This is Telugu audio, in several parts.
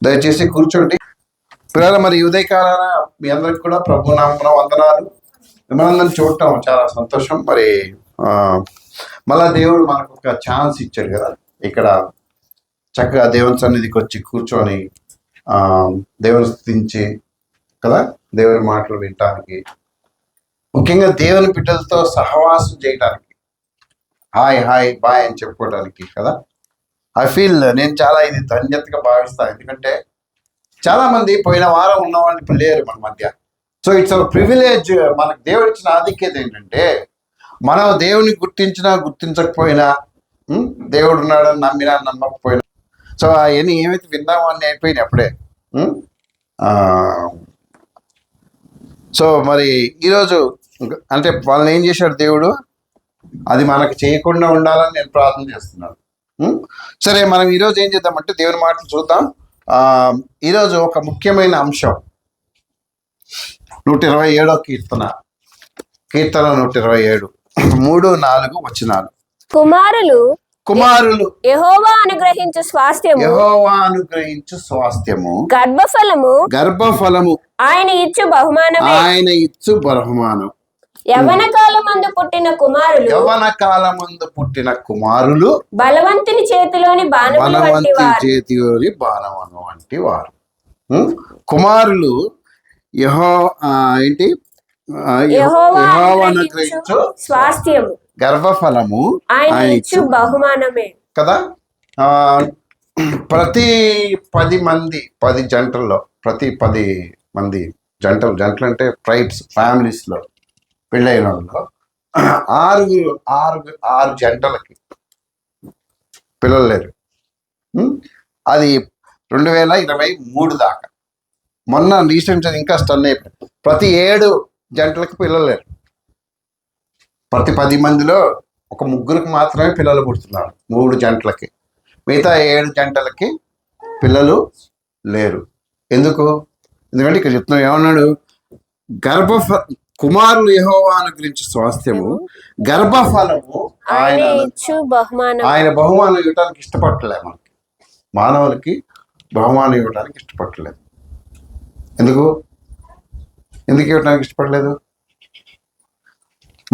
దయచేసి కూర్చోండి. పిల్లల మరి ఉదయకాలాన మీ అందరికి కూడా ప్రభు నామమున వందనాలు. మిమ్మల్ని చూడటం చాలా సంతోషం. మరి మళ్ళా దేవుడు మనకు ఒక ఛాన్స్ ఇచ్చాడు కదా, ఇక్కడ చక్కగా దేవుని సన్నిధికి వచ్చి కూర్చొని దేవుని స్తుతించి కదా, దేవుని మాటలు వినటానికి, ముఖ్యంగా దేవుని బిడ్డలతో సహవాసం చేయడానికి, హాయ్ హాయ్ బాయ్ అని చెప్పుకోవడానికి కదా. ఐ ఫీల్ నేను చాలా ఇది ధన్యతగా భావిస్తాను. ఎందుకంటే చాలా మంది పోయిన వారం ఉన్న వాళ్ళు ఇప్పుడు లేరు మన మధ్య. So it's our privilege. మనకు దేవుడు ఇచ్చిన ఆధిక్యత ఏంటంటే, మనం దేవుని గుర్తించినా గుర్తించకపోయినా, దేవుడు ఉన్నాడని నమ్మినా నమ్మకపోయినా, సో అవన్నీ ఏమైతే విన్నామో అన్నీ అయిపోయినాయి అప్పుడే. సో మరి ఈరోజు అంటే వాళ్ళని ఏం చేశాడు దేవుడు, అది మనకు చేయకుండా ఉండాలని నేను ప్రార్థన చేస్తున్నాను. సరే, మనం ఈరోజు ఏం చేద్దామంటే దేవుని మాటలు చూద్దాం. ఈరోజు ఒక ముఖ్యమైన అంశం 127వ కీర్తన 127 3-4 వచనాలు. కుమారులు యెహోవా అనుగ్రహించు స్వాస్థ్యము గర్భఫలము ఆయన ఇచ్చు బహుమానం. యవ్వన కాలమందు పుట్టిన కుమారులు బలవంతుని చేతిలోని బాణముల వంటి వారు. కుమారులు యెహోవా అనుగ్రహించు స్వాస్థ్యము గర్భఫలము ఆయన ఇచ్చు బహుమానమే కదా. ప్రతి 10 జంటల్లో, ప్రతి 10 మంది జంటలు అంటే ట్రైబ్స్, ఫ్యామిలీస్ లో పెళ్ళైన వాళ్ళు 6 జంటలకి పిల్లలు లేరు. అది 2023 దాకా. మొన్న రీసెంట్ ఇంకా స్టన్ అయిపోయింది. ప్రతి 7 జంటలకు పిల్లలు లేరు. ప్రతి 10 మందిలో ఒక 3 మాత్రమే పిల్లలు పుడుతున్నారు, 3 జంటలకి. మిగతా 7 జంటలకి పిల్లలు లేరు. ఎందుకంటే ఇక్కడ చెప్తున్నాం, ఏమన్నాడు, కుమారులు యెహోవా అనుగ్రహించు స్వాస్థ్యము గర్భఫలము ఆయన బహుమానం ఇవ్వడానికి ఇష్టపడలేదు. మనకి మానవులకి బహుమానం ఇవ్వడానికి ఇష్టపడలేదు. ఎందుకు ఇవ్వడానికి ఇష్టపడలేదు?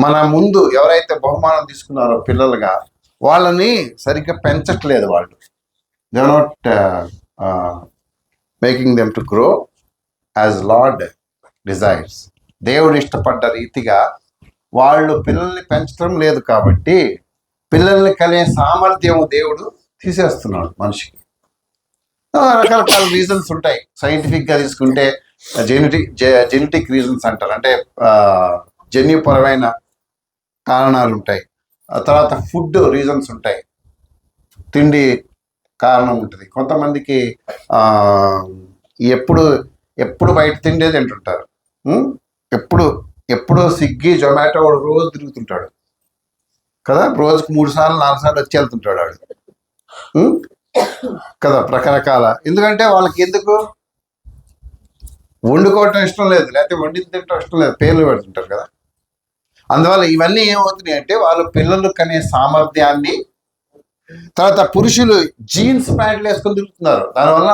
మన ముందు ఎవరైతే బహుమానం తీసుకున్నారో పిల్లలుగా, వాళ్ళని సరిగ్గా పెంచట్లేదు. వాళ్ళు they are not making them to grow as Lord desires. దేవుడు ఇష్టపడ్డ రీతిగా వాళ్ళు పిల్లల్ని పెంచడం లేదు. కాబట్టి పిల్లల్ని కలిగే సామర్థ్యం దేవుడు తీసేస్తున్నాడు మనిషికి. రకరకాల రీజన్స్ ఉంటాయి. సైంటిఫిక్గా తీసుకుంటే జెనెటిక్ రీజన్స్ అంటారు, అంటే జన్యుపరమైన కారణాలు ఉంటాయి. తర్వాత ఫుడ్ రీజన్స్ ఉంటాయి, తిండి కారణం ఉంటుంది. కొంతమందికి ఎప్పుడు బయట తిండే తింటుంటారు. ఎప్పుడు స్విగ్గీ జొమాటో వాడు రోజు తిరుగుతుంటాడు కదా, రోజుకు 3 సార్లు 4 సార్లు వచ్చి వెళ్తుంటాడు వాడు కదా, రకరకాల. ఎందుకంటే వాళ్ళకి వండుకోవటం ఇష్టం లేదు, లేకపోతే వండింది తింటం ఇష్టం లేదు, పేర్లు పెడుతుంటారు కదా. అందువల్ల ఇవన్నీ ఏమవుతున్నాయి అంటే, వాళ్ళు పిల్లలు కనే సామర్థ్యాన్ని, తర్వాత పురుషులు జీన్స్ ప్యాంట్లు వేసుకొని తిరుగుతున్నారు. దానివల్ల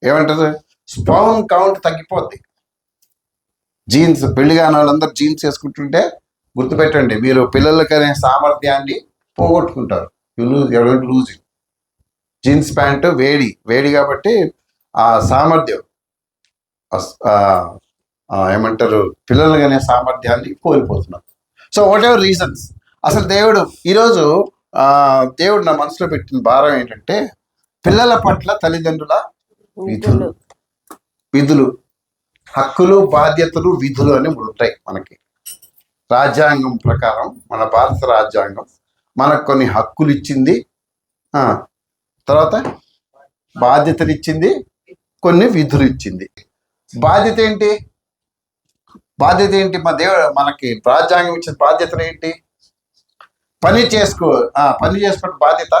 ఏమంటారు, స్పర్మ్ కౌంట్ తగ్గిపోద్ది. జీన్స్, పెళ్లి కాని వాళ్ళందరూ జీన్స్ వేసుకుంటుంటే గుర్తుపెట్టండి, మీరు పిల్లలు కనే సామర్థ్యాన్ని పోగొట్టుకుంటారు. లూజ్. జీన్స్ ప్యాంటు వేడి కాబట్టి ఆ సామర్థ్యం, ఏమంటారు, పిల్లలు కనే సామర్థ్యాన్ని కోల్పోతున్నారు. సో వాట్ ఎవర్ రీజన్స్, అసలు ఈరోజు దేవుడు నా మనసులో పెట్టిన భారం ఏంటంటే, పిల్లల పట్ల తల్లిదండ్రుల విధులు, హక్కులు, బాధ్యతలు, విధులు అని ఉంటాయి మనకి. రాజ్యాంగం ప్రకారం, మన భారత రాజ్యాంగం మనకు కొన్ని హక్కులు ఇచ్చింది, తర్వాత బాధ్యతలు ఇచ్చింది, కొన్ని విధులు ఇచ్చింది. బాధ్యత ఏంటి? మా దేవుడు మనకి రాజ్యాంగం ఇచ్చిన బాధ్యతలు ఏంటి? పని చేసుకుంటే బాధ్యత.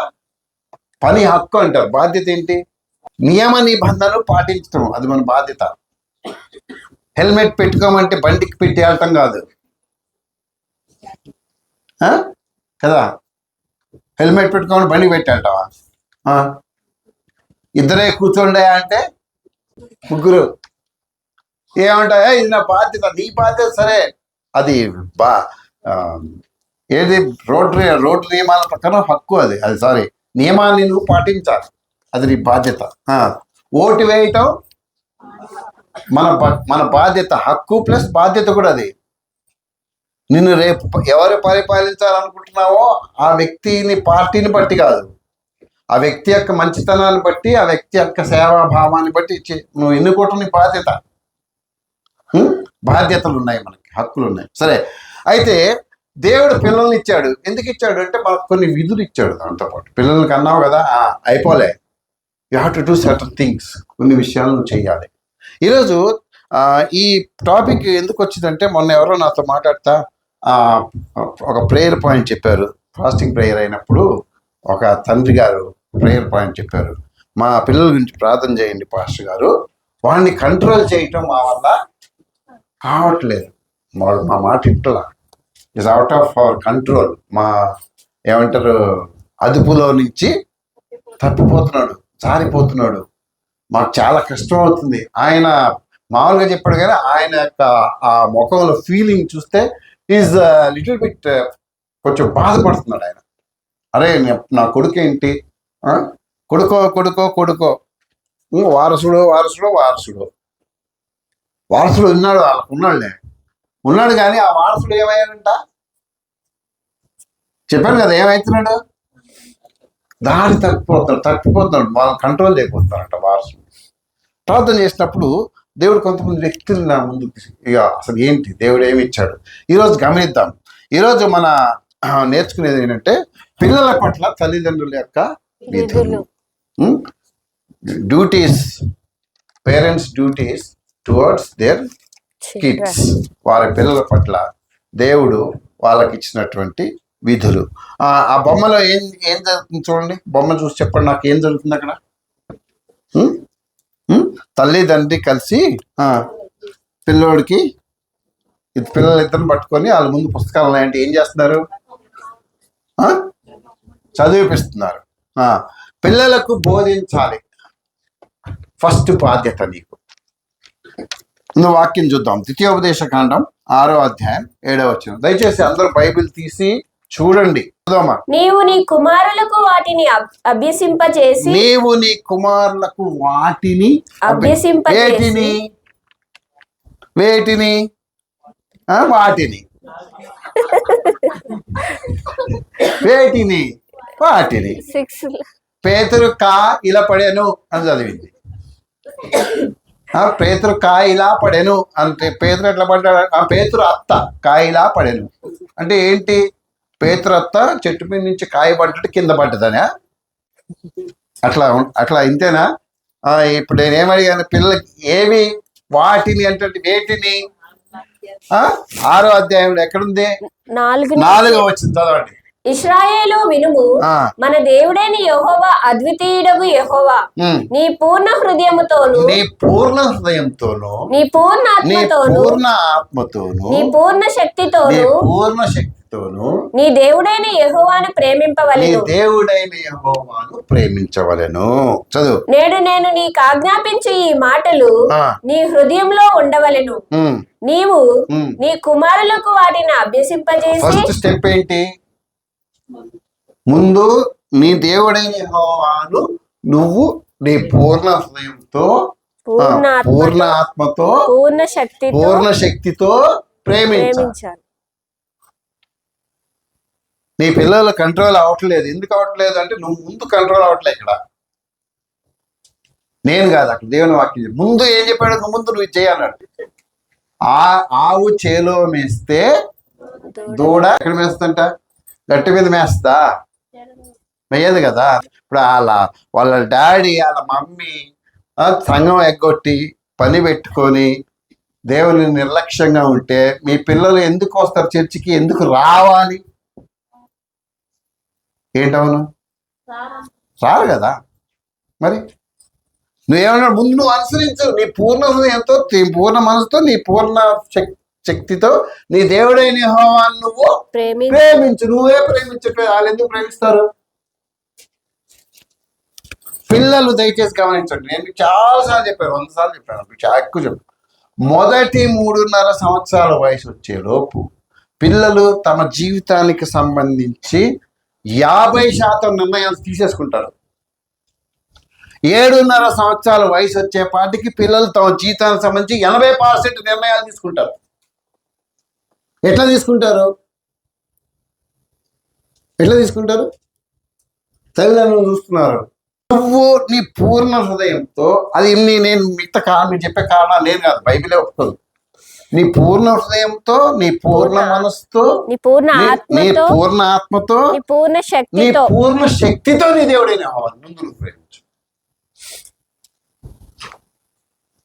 పని హక్కు అంటారు. బాధ్యత ఏంటి? నియమ నిబంధనలు పాటించడం, అది మన బాధ్యత. హెల్మెట్ పెట్టుకోమంటే బండికి పెట్టి వెళ్ళటం కాదు కదా. హెల్మెట్ పెట్టుకోమని బండికి పెట్టి వెళ్తావా? ఇద్దరే కూర్చోండే అంటే ముగ్గురు ఏమంటాయా, ఇది నా బాధ్యత, నీ బాధ్యత. సరే, అది ఆ, ఏది రోడ్డు నియమాల ప్రకారం హక్కు, అది సారీ నియమాన్ని నువ్వు పాటించాలి, అది నీ బాధ్యత. ఓటు వేయటం మన బాధ్యత, హక్కు ప్లస్ బాధ్యత కూడా. అది నిన్ను రేపు ఎవరు పరిపాలించాలనుకుంటున్నావో ఆ వ్యక్తిని, పార్టీని బట్టి కాదు, ఆ వ్యక్తి యొక్క మంచితనాన్ని బట్టి, ఆ వ్యక్తి యొక్క సేవాభావాన్ని బట్టి నువ్వు ఎన్నుకోవటం నీ బాధ్యత. బాధ్యతలు ఉన్నాయి, మనకి హక్కులు ఉన్నాయి. సరే, అయితే దేవుడు పిల్లల్ని ఇచ్చాడు. ఎందుకు ఇచ్చాడు అంటే మనకు కొన్ని విధులు ఇచ్చాడు. దాంతోపాటు పిల్లలకి అన్నావు కదా, అయిపోలే, you have to do certain things, కొన్ని విషయాలు నువ్వు చేయాలి. ఈరోజు ఈ టాపిక్ ఎందుకు వచ్చిందంటే, మొన్న ఎవరో నాతో మాట్లాడతా ఒక ప్రేయర్ పాయింట్ చెప్పారు. ఫాస్టింగ్ ప్రేయర్ అయినప్పుడు ఒక తండ్రి గారు ప్రేయర్ పాయింట్ చెప్పారు. మా పిల్లల గురించి ప్రార్థన చేయండి పాస్టర్ గారు, వాడిని కంట్రోల్ చేయటం మా వల్ల కావట్లేదు, మా మాట ఇట్లా is out of our control, మా ఏమంటారు అదుపులో నుంచి తప్పిపోతున్నాడు, జారిపోతున్నాడు, మాకు చాలా కష్టం అవుతుంది. ఆయన మామూలుగా చెప్పాడు కానీ ఆయన యొక్క ఆ ముఖంలో ఫీలింగ్ చూస్తే ఈజ్ లిటిల్ బిట్ కొంచెం బాధపడుతున్నాడు ఆయన. అరే నా కొడుకు ఏంటి, కొడుకో కొడుకో కొడుకో వారసుడు వారసుడు వారసుడు వారసుడు ఉన్నాడు, వాళ్ళకు ఉన్నాడు కానీ ఆ వారసుడు ఏమయ్యాడంట చెప్పాను కదా, ఏమవుతున్నాడు, దారి తప్పిపోతున్నాడు, వాళ్ళని కంట్రోల్ చేయకపోతున్నారంట వారసుడు. ప్రార్థన చేసినప్పుడు దేవుడు కొంతమంది వ్యక్తులు నా ముందుకు, ఇక అసలు ఏంటి దేవుడు ఏమి ఇచ్చాడు ఈరోజు గమనిద్దాం. ఈరోజు మన నేర్చుకునేది ఏంటంటే, పిల్లల పట్ల తల్లిదండ్రుల యొక్క విధులు, duties, parents duties towards their kids. వారి పిల్లల పట్ల దేవుడు వాళ్ళకి ఇచ్చినటువంటి విధులు. ఆ బొమ్మలో ఏం జరుగుతుంది చూడండి, బొమ్మ చూసి చెప్పండి నాకు, ఏం జరుగుతుంది అక్కడ? తల్లిదండ్రి కలిసి పిల్లోడికి, పిల్లలిద్దరిని పట్టుకొని వాళ్ళ ముందు పుస్తకాలు ఉన్నాయంటే ఏం చేస్తున్నారు, చదివిపిస్తున్నారు. పిల్లలకు బోధించాలి, ఫస్ట్ బాధ్యత నీకు. నువ్వు వాక్యం చూద్దాం, ద్వితీయోపదేశ కాండం 6వ అధ్యాయం 7వ వచనం. దయచేసి అందరూ బైబిల్ తీసి చూడండి. నీవు నీ కుమారులకు వాటిని అభ్యసింపచేసి, నీవు నీ కుమారులకు వాటిని వేటిని వేటిని వాటిని వేటిని వాటిని పేతురు ఇలా పడాను అని చదివింది. పేతురు ఇలా పడాను అంటే పేతురు ఎట్లా పడ్డాడు? పేతురు అత్త ఇలా పడాను అంటే ఏంటి? పేతురు అత్త చెట్టు మీద నుంచి కాయ పడ్డట్టు కింద పడ్డదనా? అట్లా ఇంతేనా? ఇప్పుడు నేనేమడిగాను, పిల్లలకి ఏవి వాటిని అంటే వేటిని? 6వ అధ్యాయంలో ఎక్కడుంది? 4వ వచనం చదవండి. ఇశ్రాయేలు వినుము, మన దేవుడైన యెహోవా అద్వితీయుడగు యెహోవా, నీ పూర్ణ హృదయముతోను, నీ పూర్ణ హృదయంతోను, నీ పూర్ణ ఆత్మతోను, పూర్ణ ఆత్మతోను, నీ పూర్ణ శక్తితోను, పూర్ణ శక్తితోను నీ దేవుడైన యెహోవాను ప్రేమింపవలెను. నీ దేవుడైన యెహోవాను ప్రేమించవలెను. చదువు. నేడు నేను నీకు ఆజ్ఞాపించే ఈ మాటలు నీ హృదయంలో ఉండవలెను. నీవు నీ కుమారులకు వాటిని అభ్యసింపజేసి. ఫస్ట్ స్టెప్ ఏంటి? ముందు నీ దేవుడైన యెహోవాను నువ్వు నీ పూర్ణ హృదయంతో, పూర్ణ ఆత్మతో, పూర్ణ శక్తితో ప్రేమించాలి. నీ పిల్లలు కంట్రోల్ అవ్వట్లేదు. ఎందుకు అవ్వట్లేదు అంటే నువ్వు ముందు కంట్రోల్ అవ్వట్లేదు. ఇక్కడ నేను కాదు, అక్కడ దేవుని వాక్యం ముందు ఏం చెప్పాడు? ముందు నువ్వు చేయాలన్నాడు. ఆవు చేలో మేస్తే దూడ ఎక్కడ మేస్తుంట? గట్టి మీద మేస్తా, మేయదు కదా. ఇప్పుడు వాళ్ళ డాడీ వాళ్ళ మమ్మీ సంఘం ఎగ్గొట్టి పని పెట్టుకొని దేవుని నిర్లక్ష్యంగా ఉంటే మీ పిల్లలు ఎందుకు వస్తారు చర్చికి? ఎందుకు రావాలి? ఏంటవును? రారు కదా. మరి నువ్వేమన్నా ముందు నువ్వు అనుసరించు, నీ పూర్ణ హృదయంతో, నీ పూర్ణ మనసుతో, నీ పూర్ణ శక్తితో నీ దేవుడైన యెహోవాను నువ్వు ప్రేమించు. నువ్వే ప్రేమించట్లేదు, వాళ్ళు ఎందుకు ప్రేమిస్తారు? పిల్లలు దయచేసి గమనించండి, నేను మీకు చాలాసార్లు చెప్పాను, 100 సార్లు చెప్పాను, మీకు చాలా ఎక్కువ చెప్పాను. మొదటి 3.5 సంవత్సరాల వయసు వచ్చే లోపు పిల్లలు తమ జీవితానికి సంబంధించి 50% నిర్ణయాలు తీసేసుకుంటారు. 7.5 సంవత్సరాల వయసు వచ్చేపాటికి పిల్లలు తమ జీవితానికి సంబంధించి 80% నిర్ణయాలు తీసుకుంటారు. ఎట్లా తీసుకుంటారు? తల్లిదండ్రులు చూస్తున్నారు. నువ్వు నీ పూర్ణ హృదయంతో, అది నేను మిగతా మీకు చెప్పే కారణం నేను కాదు, బైబిలే ఒప్పుకోదు. నీ పూర్ణ హృదయంతో, నీ పూర్ణ మనసుతో, నీ పూర్ణ ఆత్మతో, నీ పూర్ణ శక్తితో నీ దేవుడైన యెహోవాను ముందు ప్రేమించు.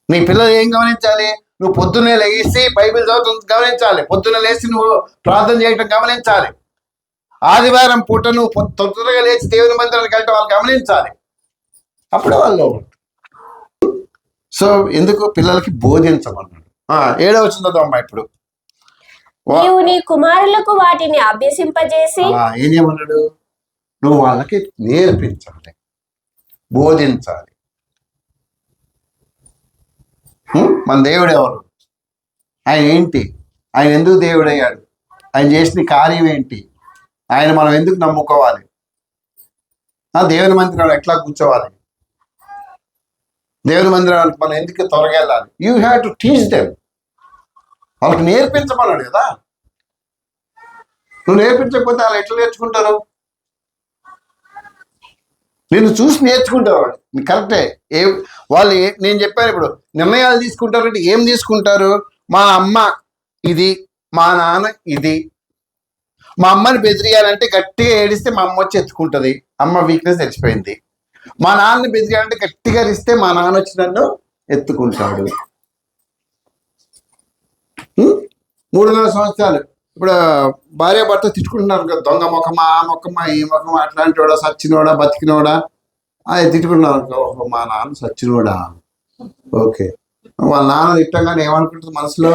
నీ పిల్లలు ఏం గమనించాలి? నువ్వు పొద్దున్నే లేచి బైబిల్ చదువుతుంది గమనించాలి. పొద్దున్న లేచి నువ్వు ప్రార్థన చేయటం గమనించాలి. ఆదివారం పూట నువ్వు తొందరగా లేచి దేవుని మందిరానికి వెళ్ళటం వాళ్ళు గమనించాలి. అప్పుడే వాళ్ళు. సో ఎందుకు పిల్లలకి బోధించమన్నాడు. 7వ వచనం ఇప్పుడు. నీవు నీ కుమారులకు వాటిని అభ్యసింపజేసి ఏం చేయమన్నాడు? నువ్వు వాళ్ళకి నేర్పించాలి, బోధించాలి. మన దేవుడు ఎవరు? ఆయన ఏంటి? ఆయన ఎందుకు దేవుడయ్యాడు? ఆయన చేసిన కార్యం ఏంటి? ఆయన మనం ఎందుకు నమ్ముకోవాలి? దేవుని మందిరంలో ఎట్లా కూర్చోవాలి? దేవుని మందిరానికి మనం ఎందుకు త్వరగా వెళ్ళాలి? You have to teach them. వాళ్ళకి నేర్పించమన్నాడు కదా. నువ్వు నేర్పించకపోతే వాళ్ళు ఎట్లా నేర్చుకుంటారు? నిన్ను చూసి నేర్చుకుంటారు వాళ్ళు. కరెక్టే. వాళ్ళు నేను చెప్పాను ఇప్పుడు, నిర్ణయాలు తీసుకుంటారంటే ఏం తీసుకుంటారు? మా అమ్మ ఇది, మా నాన్న ఇది. మా అమ్మని బెదిరియాలంటే గట్టిగా ఏడిస్తే మా అమ్మ వచ్చి ఎత్తుకుంటుంది, అమ్మ వీక్నెస్ తెలిసిపోయింది. మా నాన్నని బెదిరియాలంటే గట్టిగా ఇస్తే మా నాన్న వచ్చి నన్ను ఎత్తుకుంటాడు. 3.5 సంవత్సరాలు ఇప్పుడు భార్య భర్త తిట్టుకుంటున్నారు కదా, దొంగ ముఖమా, ఆ ముఖమా, ఈ ముఖమా, అట్లాంటి వాడా, సచ్చినోడా, బతికినోడా, అది తిట్టుకుంటున్నారు. మా నాన్న సచ్చినోడా, ఓకే. వాళ్ళ నాన్న తిట్టంగానే ఏమనుకుంటుంది మనసులో?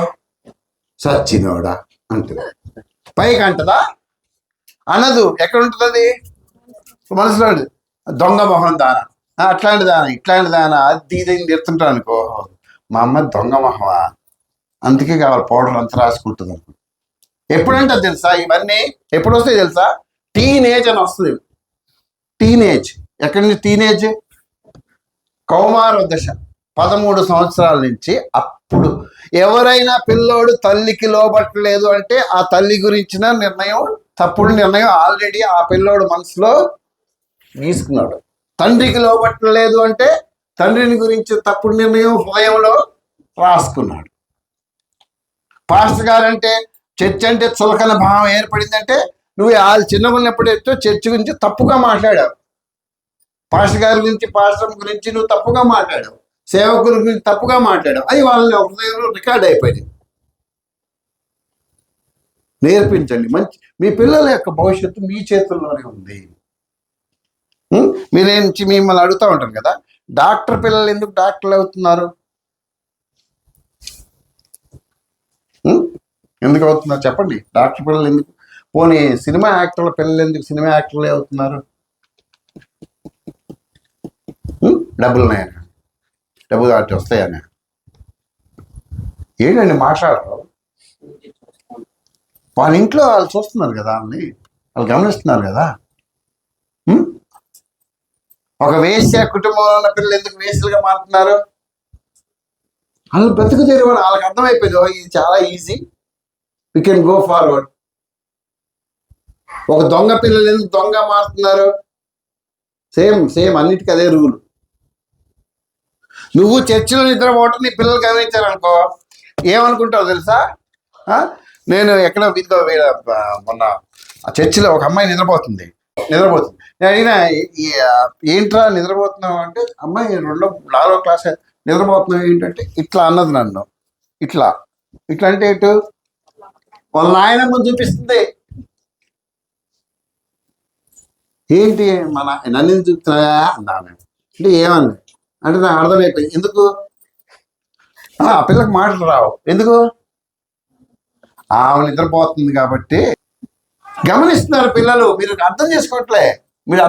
సచ్చినోడా అంటుంది. పైకి అంటదా? అనదు. ఎక్కడ ఉంటుంది అది? మనసులో దొంగ మొహం దాన, అట్లాంటి దాన, ఇట్లాంటి దాన, అది ఇది తిడుతుంటాను అనుకో, మా అమ్మ దొంగ మొహమా, అందుకే కావాలి పౌడర్ అంతా రాసుకుంటుంది అనుకో. ఎప్పుడంటే తెలుసా? ఇవన్నీ ఎప్పుడు వస్తాయి తెలుసా? టీనేజ్ అని వస్తుంది. టీనేజ్ ఎక్కడి నుంచి? టీనేజ్ కౌమార దశ, 13 సంవత్సరాల నుంచి. అప్పుడు ఎవరైనా పిల్లోడు తల్లికి లోబట్టలేదు అంటే ఆ తల్లి గురించిన నిర్ణయం తప్పుడు నిర్ణయం ఆల్రెడీ ఆ పిల్లోడు మనసులో తీసుకున్నాడు. తండ్రికి లోబట్టలేదు అంటే తండ్రిని గురించి తప్పుడు నిర్ణయం హృదయంలో రాసుకున్నాడు. పాస్టర్ గారంటే చర్చ్ అంటే చులకన భావం ఏర్పడిందంటే నువ్వు వాళ్ళు చిన్నగున్నప్పుడు ఎట్టో చర్చ్ గురించి తప్పుగా మాట్లాడావు. పాస్టర్ గారి గురించి, పాస్టర్ గురించి నువ్వు తప్పుగా మాట్లాడావు, సేవకుల గురించి తప్పుగా మాట్లాడావు. అది వాళ్ళ హృదయంలో రికార్డ్ అయిపోయింది. నేర్పించండి. మంచి మీ పిల్లల యొక్క భవిష్యత్తు మీ చేతుల్లోనే ఉంది. మీరేంచి మిమ్మల్ని అడుగుతూ ఉంటాను కదా, డాక్టర్ పిల్లలు ఎందుకు డాక్టర్లు అవుతున్నారు? ఎందుకు అవుతున్నారు చెప్పండి? డాక్టర్ పిల్లలు ఎందుకు? పోనీ సినిమా యాక్టర్ల పిల్లలు ఎందుకు సినిమా యాక్టర్లే అవుతున్నారు? డబ్బులున్నాయని, డబ్బులు దాటి వస్తాయని. ఏంటండి మాట్లాడరు? వాళ్ళ ఇంట్లో వాళ్ళు చూస్తున్నారు కదా, వాళ్ళు గమనిస్తున్నారు కదా. ఒక వేశ్య కుటుంబంలో ఉన్న పిల్లలు ఎందుకు వేశ్యలుగా మారుతున్నారు? వాళ్ళు బ్రతుకు తెరివాడు, వాళ్ళకి అర్థమైపోయింది ఇది చాలా easy, we can go forward. ఒక దొంగ పిల్లలు ఎందుకు దొంగ మారుతున్నారు? సేమ్ అన్నిటికీ అదే రూల్. నువ్వు చర్చిలో నిద్రపోవటం నీ పిల్లలు గమనించారనుకో, ఏమనుకుంటావు తెలుసా? నేను ఎక్కడ మొన్న చర్చిలో ఒక అమ్మాయి నిద్రపోతుంది. నేను అడిగినా, ఏంట్రా నిద్రపోతున్నావు అంటే, అమ్మాయి 4వ క్లాస్ నిద్రపోతున్నావు ఏంటంటే ఇట్లా అన్నది నన్ను. ఇట్లా అంటే ఎటు? వాళ్ళ నాయనమ్మ చూపిస్తుంది. ఏంటి నన్ను చూపుతున్నాయా అన్నాను. అంటే ఏమన్నా అంటే నాకు అర్థమైపోయింది. ఎందుకు? ఆ పిల్లకి మాటలు రావు. ఎందుకు? ఆమె నిద్రపోతుంది కాబట్టి. గమనిస్తున్నారు పిల్లలు, మీరు అర్థం చేసుకోవట్లే. మీకు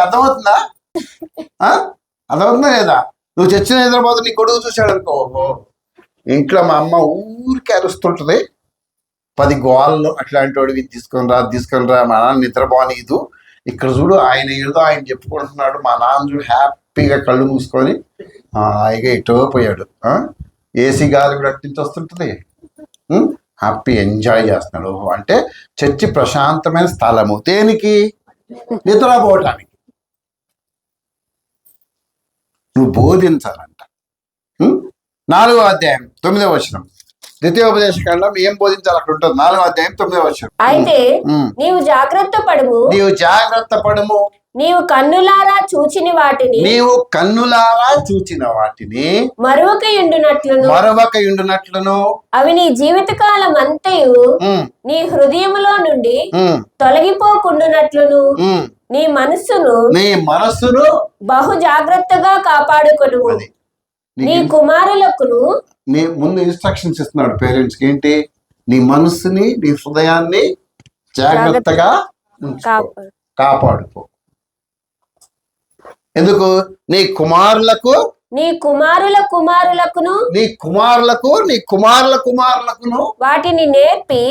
అర్థమవుతుందా? అదవుతుందా లేదా? నువ్వు చచ్చిన నిద్రపోతే నీ కొడుకు చూశాడు అనుకో, ఓహో ఇంట్లో మా అమ్మ ఊరికి అరుస్తుంటది 10 గోళ్ళు, అట్లాంటి వాడివి తీసుకొని రా మా నాన్న నిద్రపోనీదు, ఇక్కడ చూడు ఆయన ఏదో ఆయన చెప్పుకుంటున్నాడు, మా నాన్న చూడు హ్యాపీగా కళ్ళు మూసుకొని హాయిగా ఇటో పోయాడు, ఏసీ గాలి కూడా అట్టించి వస్తుంటుంది, హ్యాపీ ఎంజాయ్ చేస్తున్నాడు. అంటే చర్చి ప్రశాంతమైన స్థలము, దేనికి? నిద్రపోవటానికి. నువ్వు బోధించాలంట. 4వ అధ్యాయం 9వ వచనం, ద్వితీయోపదేశ కాండం ఏం బోధించాలి అక్కడ ఉంటుంది. 4వ అధ్యాయం 9వ వచనం. అయితే నీవు జాగ్రత్త పడుము, నీవు కన్నులారా చూచిన వాటిని మరొక యుండునట్లును అవి నీ జీవితకాలం అంతయు నీ హృదయములో నుండి తొలగిపోకుండునట్లును నీ మనస్సును బహు జాగ్రత్తగా కాపాడుకొను. నీ కుమారులకును ముందు ఇన్స్ట్రక్షన్స్ ఇస్తున్నాడు పేరెంట్స్ కి. ఏంటి? నీ మనస్సుని, నీ హృదయాన్ని జాగ్రత్తగా కాపాడుకో. ఎందుకు? నీ కుమారులకు, నీ కుమారుల కుమారులకును వాటిని నేర్పి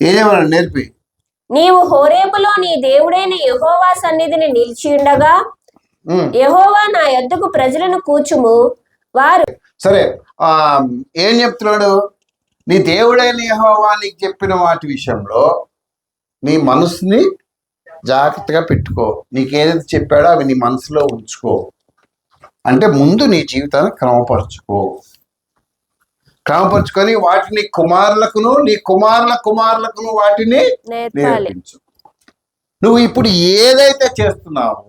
ఏమన్నా నేర్పి నీవు హోరేబులో నీ దేవుడైన యెహోవా సన్నిధిని నిలిచి ఉండగా యెహోవా నా యొద్దకు ప్రజలను కూర్చుము వారు. సరే, ఏం చెప్తున్నాడు? నీ దేవుడైన యెహోవా నీకు చెప్పిన వాటి విషయంలో నీ మనసుని జాగ్రత్తగా పెట్టుకో. నీకేదైతే చెప్పాడో అవి నీ మనసులో ఉంచుకో. అంటే ముందు నీ జీవితాన్ని క్రమపరుచుకొని వాటిని కుమారులకును, నీ కుమారులకును వాటిని నేర్పించు. నువ్వు ఇప్పుడు ఏదైతే చేస్తున్నావో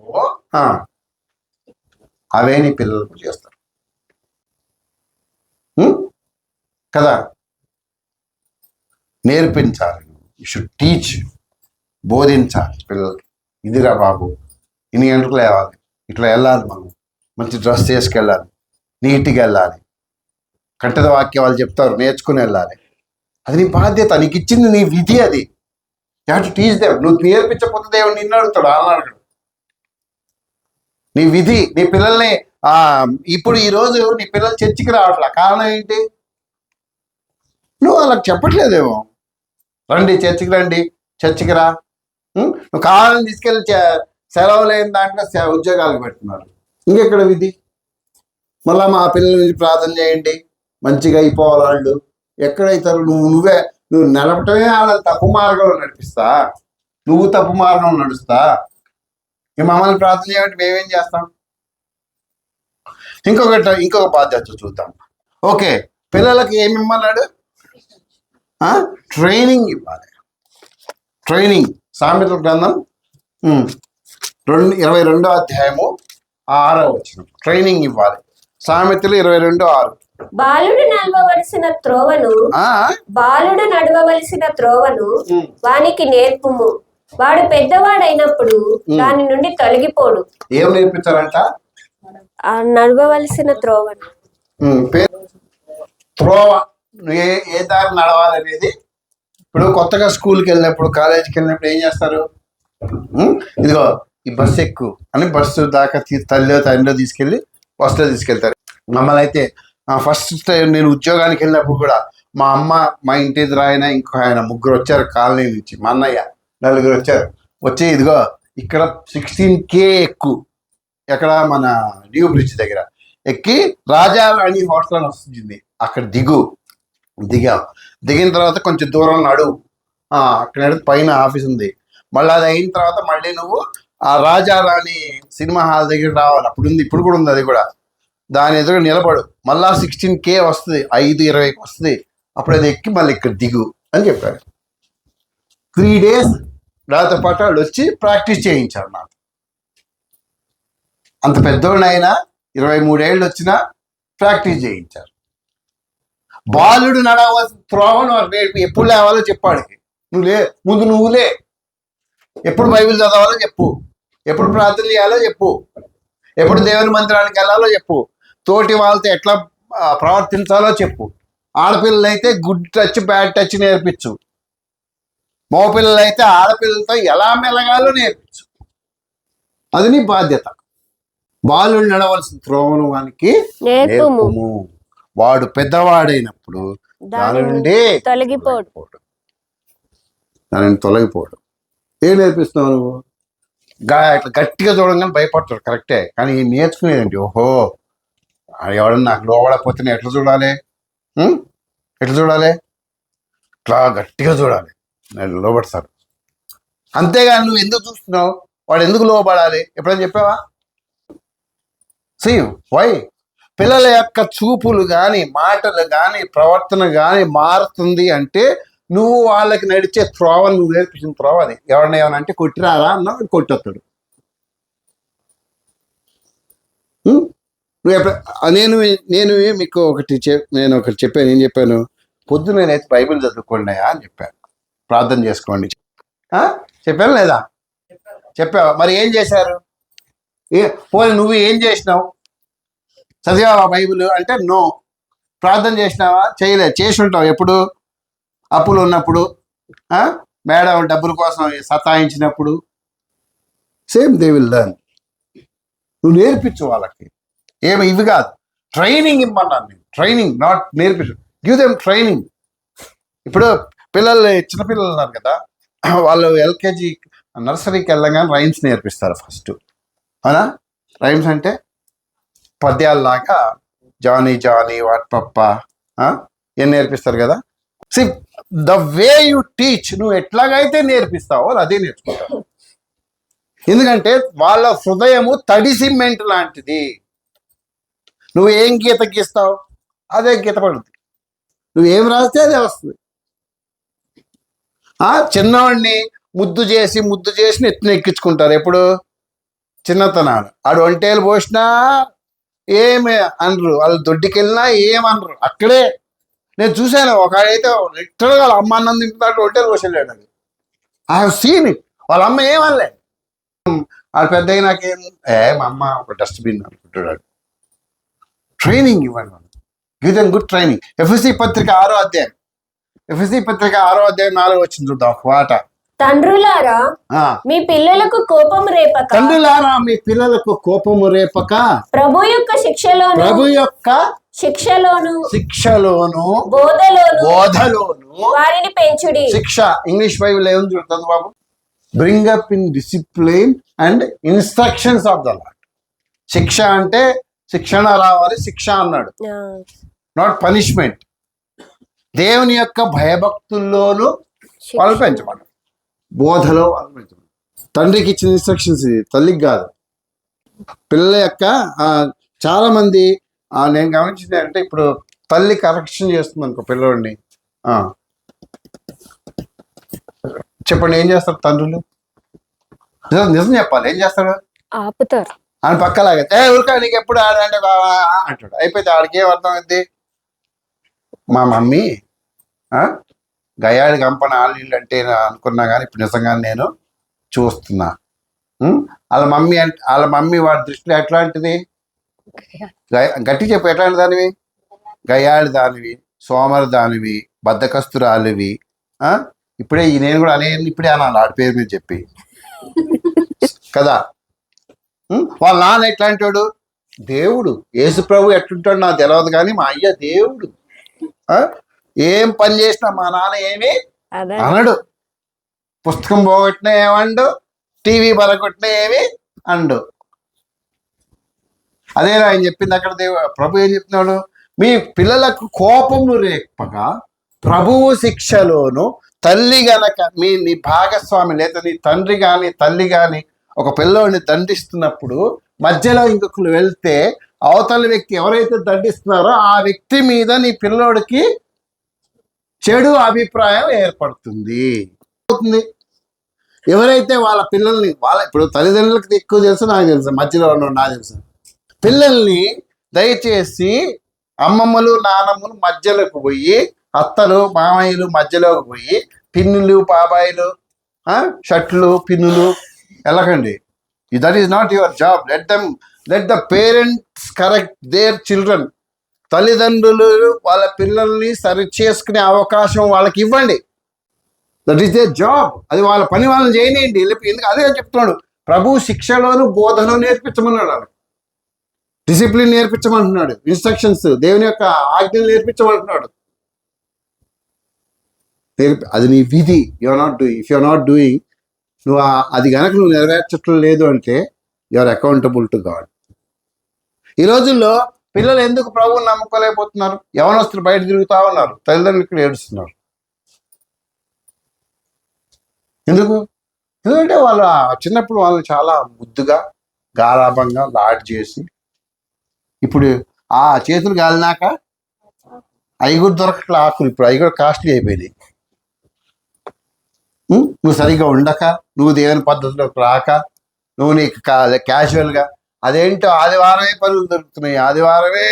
అవే నీ పిల్లలకు చేస్తారు కదా. నేర్పించాలి, యు షుడ్ టీచ్, బోధించాలి పిల్లలకి. ఇదిరా బాబు, ఇన్ని గంటలకు లేవాలి, ఇట్లా వెళ్ళాలి, మనం మంచి డ్రెస్ చేసుకెళ్ళాలి, నీట్గా వెళ్ళాలి, కంటద వాక్యం వాళ్ళు చెప్తారు నేర్చుకుని వెళ్ళాలి. అది నీ బాధ్యత, నీకు ఇచ్చింది నీ విధి. అది you have to teach them. నువ్వు నేర్పించకపోతే దేవుడు నిన్ను అడుగుతాడు, అన్నాడు. నీ విధి. నీ పిల్లల్ని ఇప్పుడు ఈరోజు నీ పిల్లలు చర్చికి రావట్లే, కారణం ఏంటి? నువ్వు వాళ్ళకి చెప్పట్లేదేమో, రండి చర్చికి రా. నువ్వు కావాలని తీసుకెళ్ళి సెలవు లేని దాంట్లో ఉద్యోగాలకు పెడుతున్నారు. ఇంకెక్కడ విధి? మళ్ళా మా పిల్లల గురించి ప్రార్థన చేయండి, మంచిగా అయిపోవాలి వాళ్ళు. ఎక్కడైతారు? నువ్వు నడపటమే వాళ్ళని తప్పు మార్గంలో నడిపిస్తా, నువ్వు తప్పు మార్గంలో నడుస్తా. మమ్మల్ని ప్రార్థన చేయమంటే మేమేం చేస్తాం? ఇంకొక బాధ్యత చూద్దాం. ఓకే, పిల్లలకి ఏమి ఇమ్మన్నాడు? ట్రైనింగ్ ఇవ్వాలి. ట్రైనింగ్. సామెతల గ్రంథం 22వ అధ్యాయము 6వ వచనం. ట్రైనింగ్ ఇవ్వాలి. సామెతలు 22:6. బాలుడు నడవవలసిన త్రోవను వానికి నేర్పుము, వాడు పెద్దవాడైనప్పుడు దాని నుండి తొలగిపోడు. ఏం నేర్పించాలంట? నడవవలసిన త్రోవను. త్రోవ, ఏ దారి నడవాలనేది. ఇప్పుడు కొత్తగా స్కూల్కి వెళ్ళినప్పుడు, కాలేజీకి వెళ్ళినప్పుడు ఏం చేస్తారు? ఇదిగో ఈ బస్సు ఎక్కువ అని బస్సు దాకా తండ్రిలో తీసుకెళ్ళి బస్సులో తీసుకెళ్తారు. మమ్మల్ని అయితే ఫస్ట్ టైం నేను ఉద్యోగానికి వెళ్ళినప్పుడు కూడా మా అమ్మ, మా ఇంటి ఎదురు ఆయన, ఇంకో ఆయన, ముగ్గురు వచ్చారు కాలనీ నుంచి. మా అన్నయ్య, నలుగురు వచ్చారు. వచ్చి ఇదిగో ఇక్కడ 16K ఎక్కువ, ఎక్కడ మన న్యూ బ్రిడ్జ్ దగ్గర ఎక్కి రాజారాణి హోటల్ అని వస్తుంది, అక్కడ దిగిన తర్వాత కొంచెం దూరం నడువు, అక్కడ పైన ఆఫీస్ ఉంది. మళ్ళీ అది అయిన తర్వాత మళ్ళీ నువ్వు ఆ రాజారాణి సినిమా హాల్ దగ్గర రావాలి. ఇప్పుడు కూడా ఉంది అది కూడా. దాని ఎదురు నిలబడు, మళ్ళా 16K వస్తుంది, 5:20కి వస్తుంది. అప్పుడు అది ఎక్కి మళ్ళీ ఇక్కడ దిగు అని చెప్పారు. 3 days నాతో పాటు వాళ్ళు వచ్చి ప్రాక్టీస్ చేయించారు నాకు. అంత పెద్దోళ్ళైనా 23 ఏళ్ళు వచ్చినా ప్రాక్టీస్ చేయించారు. బాలుడు నడవలసిన త్రోవను ఎప్పుడు లేవాలో చెప్పాడు. నువ్వు లే, ఎప్పుడు బైబిల్ చదవాలో చెప్పు, ఎప్పుడు ప్రార్థన చేయాలో చెప్పు, ఎప్పుడు దేవుని మందిరానికి వెళ్ళాలో చెప్పు, తోటి వాళ్ళతో ఎట్లా ప్రవర్తించాలో చెప్పు. ఆడపిల్లలు అయితే గుడ్ టచ్ బ్యాడ్ టచ్ నేర్పించు. మగపిల్లలు అయితే ఆడపిల్లలతో ఎలా మెలగాలో నేర్పించు. అది నీ బాధ్యత. బాలుడు నడవలసిన త్రోవను వానికి నేర్పుము. వాడు పెద్దవాడైనప్పుడు దాని నుండి తొలగిపోడు. దానిని తొలగిపోడు. ఏం నేర్పిస్తున్నావు నువ్వు? ఇట్లా గట్టిగా చూడంగానే భయపడతాడు, కరెక్టే. కానీ నేర్చుకునేదండి, ఓహో ఎవడన్నా నాకు లోబడకపోతే నేను ఎట్లా చూడాలి? ఎట్లా చూడాలి? ఇట్లా గట్టిగా చూడాలి, నేను లోబడతాను. అంతేగాని నువ్వు ఎందుకు చూస్తున్నావు, వాడు ఎందుకు లోబడాలి ఎప్పుడైనా చెప్పావా? సేమ్ వై పిల్లల యొక్క చూపులు కానీ మాటలు కానీ ప్రవర్తన కానీ మారుతుంది అంటే నువ్వు వాళ్ళకి నడిచే త్రోవలు, నువ్వు నేర్పించిన త్రోవ అది. ఎవరిని ఏమన్నా అంటే కొట్టిరారా అన్నా కొట్టొస్తాడు. నేను మీకు ఒకటి చెప్పాను. ఏం చెప్పాను? పొద్దున నేనైతే బైబిల్ చదువుకోండి అని చెప్పాను, ప్రార్థన చేసుకోండి చెప్పాను లేదా? చెప్పావా? మరి ఏం చేశారు? పోనీ నువ్వు ఏం చేసినావు? చదివావా బైబిల్ అంటే నో. ప్రార్థన చేసినావా? చేయలేదు. చేసి ఉంటావు ఎప్పుడు? అప్పులు ఉన్నప్పుడు, మేడం డబ్బుల కోసం సతాయించినప్పుడు. Same they will learn. నువ్వు నేర్పించు వాళ్ళకి. ఏమి ఇవి కాదు, ట్రైనింగ్ ఇమ్మన్నాను నేను. ట్రైనింగ్, నాట్ నేర్పించు. Give them training. ఇప్పుడు చిన్నపిల్లలు ఉన్నారు కదా, వాళ్ళు ఎల్కేజీ నర్సరీకి వెళ్ళగానే రైమ్స్ నేర్పిస్తారు ఫస్ట్. అవునా? రైమ్స్ అంటే పద్యాల్లాగా జానీ జానీ వాట్ పప్ప ఏం నేర్పిస్తారు కదా. See the way you teach, నువ్వు ఎట్లాగైతే నేర్పిస్తావో అదే నేర్చుకుంటావు. ఎందుకంటే వాళ్ళ హృదయము తడి సిమెంట్ లాంటిది. నువ్వు ఏం గీత గీస్తావు అదే గీత పడుతుంది. నువ్వేం రాస్తే అదే వస్తుంది. చిన్నవాడిని ముద్దు చేసి నెత్తిన ఎక్కించుకుంటారు. ఎప్పుడు? చిన్నతనాలు. ఆడు ఒంటేలు పోసినా ఏమి అనరు, వాళ్ళు దొడ్డికెళ్ళినా ఏమనరు. అక్కడే నేను చూశాను. ఒకడైతే లిటరల్గా వాళ్ళ అమ్మ అన్నం తింటున్నట్టు ఒంటేలు పోసి వెళ్ళాడు. అది ఐ హావ్ సీన్ ఇట్. వాళ్ళ అమ్మ ఏమనలే. ఆడు పెద్దగా నాకేం మా అమ్మ ఒక డస్ట్బిన్ అనుకుంటున్నాడు. ట్రైనింగ్ ఇవ్వండి, give them good training. FSC పత్రిక 6వ అధ్యాయం 4 వచ్చింది చూద్దాం ఒక మాట. తండ్రులారా మీ పిల్లలకు కోపము రేపక ప్రభు యొక్క శిక్షలోను బోధలోను వారిని పెంచుడి. శిక్ష ఇంగ్లీష్ బైబిల్ ఏముంది చూడండి బాబు. Bring up in discipline and instructions of the Lord. శిక్ష అంటే శిక్షణ రావాలి, శిక్ష అన్నాడు, నాట్ పనిష్మెంట్. దేవుని యొక్క భయభక్తుల్లోనూ వాళ్ళు పెంచమన్నాడు, బోధలో వాళ్ళు పెంచమన్నాడు. తండ్రికి ఇచ్చిన ఇన్స్ట్రక్షన్స్ ఇది, తల్లికి కాదు. పిల్లల యొక్క చాలా మంది నేను గమనించింది అంటే, ఇప్పుడు తల్లి కరెక్షన్ చేస్తుంది అనుకో పిల్లవాడిని, చెప్పండి ఏం చేస్తారు తండ్రులు? నిజం చెప్పాలి, ఏం చేస్తాడు? ఆపుతారు. అని పక్కలాగా ఊరికా నీకు ఎప్పుడు ఆడంటే అంటాడు. అయిపోతే ఆడికి ఏం అర్థమైంది? మా మమ్మీ గయాడి గంపన ఆళ్ళు అంటే అనుకున్నా కానీ ఇప్పుడు నిజంగా నేను చూస్తున్నా. వాళ్ళ మమ్మీ వాడి దృష్టిలో ఎట్లాంటిది? గట్టి చెప్పు, ఎట్లాంటి దానివి? గయాడి దానివి, సోమరి దానివి, బద్దకస్తురాలివి. ఇప్పుడే నేను కూడా ఇప్పుడే అన్నాను ఆడి పేరు మీద చెప్పి కదా. వాళ్ళ నాన్న ఎట్లాంటి వాడు? దేవుడు. యేసు ప్రభు ఎట్లుంటాడు నాకు తెలియదు కానీ మా అయ్య దేవుడు. ఏం పని చేసినా మా నాన్న ఏమి అనడు. పుస్తకం పోగొట్టినా ఏమండు, టీవీ బరగొట్టినా ఏమి అండు. అదే ఆయన చెప్పింది అక్కడ. ప్రభు ఏం చెప్తున్నాడు? మీ పిల్లలకు కోపము రేపగా ప్రభువు శిక్షలోను. తల్లి గనక నీ భాగస్వామి లేదా నీ తండ్రి కానీ తల్లి కానీ ఒక పిల్లోడిని దండిస్తున్నప్పుడు మధ్యలో ఇంకొకరు వెళ్తే అవతల వ్యక్తి ఎవరైతే దండిస్తున్నారో ఆ వ్యక్తి మీద నీ పిల్లోడికి చెడు అభిప్రాయం ఏర్పడుతుంది. ఎవరైతే వాళ్ళ పిల్లల్ని ఇప్పుడు తల్లిదండ్రులకు ఎక్కువ తెలుసు, నాకు తెలుసు, మధ్యలో నాకు తెలుసు. పిల్లల్ని దయచేసి అమ్మమ్మలు నానమ్మలు మధ్యలోకి పోయి, అత్తలు మామయ్యలు మధ్యలోకి పోయి పిన్నులు బాబాయిలు షర్ట్లు పిన్నులు వెళ్ళకండి. That is not your job. Let the parents correct their children. తల్లిదండ్రులు వాళ్ళ పిల్లల్ని సరి చేసుకునే అవకాశం వాళ్ళకి ఇవ్వండి. That is their job. అది వాళ్ళ పని వాళ్ళని చేయనియండి. ఎందుకు అదే చెప్తున్నాడు, ప్రభు శిక్షలోను బోధలో నేర్పించమన్నాడు వాళ్ళకి. డిసిప్లిన్ నేర్పించమంటున్నాడు, ఇన్స్ట్రక్షన్స్ దేవుని యొక్క ఆజ్ఞలు నేర్పించమంటున్నాడు. అది నీ విధి. Your not doing. If your not doing, నువ్వు అది కనుక నువ్వు నెరవేర్చట్లేదు లేదు అంటే యువర్ అకౌంటబుల్ టు గాడ్. ఈ రోజుల్లో పిల్లలు ఎందుకు ప్రభువుని నమ్ముకోలేకపోతున్నారు? యవనస్తులు బయట తిరుగుతా ఉన్నారు, తల్లిదండ్రులు ఇక్కడ ఏడుస్తున్నారు. ఎందుకు? ఎందుకంటే వాళ్ళ చిన్నప్పుడు వాళ్ళు చాలా ముద్దుగా గారాభంగా లాడ్ చేసి, ఇప్పుడు ఆ చేతులు గాలినాక అవి కూడా దొరకట్లే ఆకులు. ఇప్పుడు అవి కూడా కాస్ట్లీ అయిపోయినాయి. నువ్వు సరిగ్గా ఉండక, నువ్వు దేవుని పద్ధతిలోకి రాక, నువ్వు నీకు క్యాజువల్గా అదేంటో ఆదివారమే పనులు దొరుకుతున్నాయి, ఆదివారమే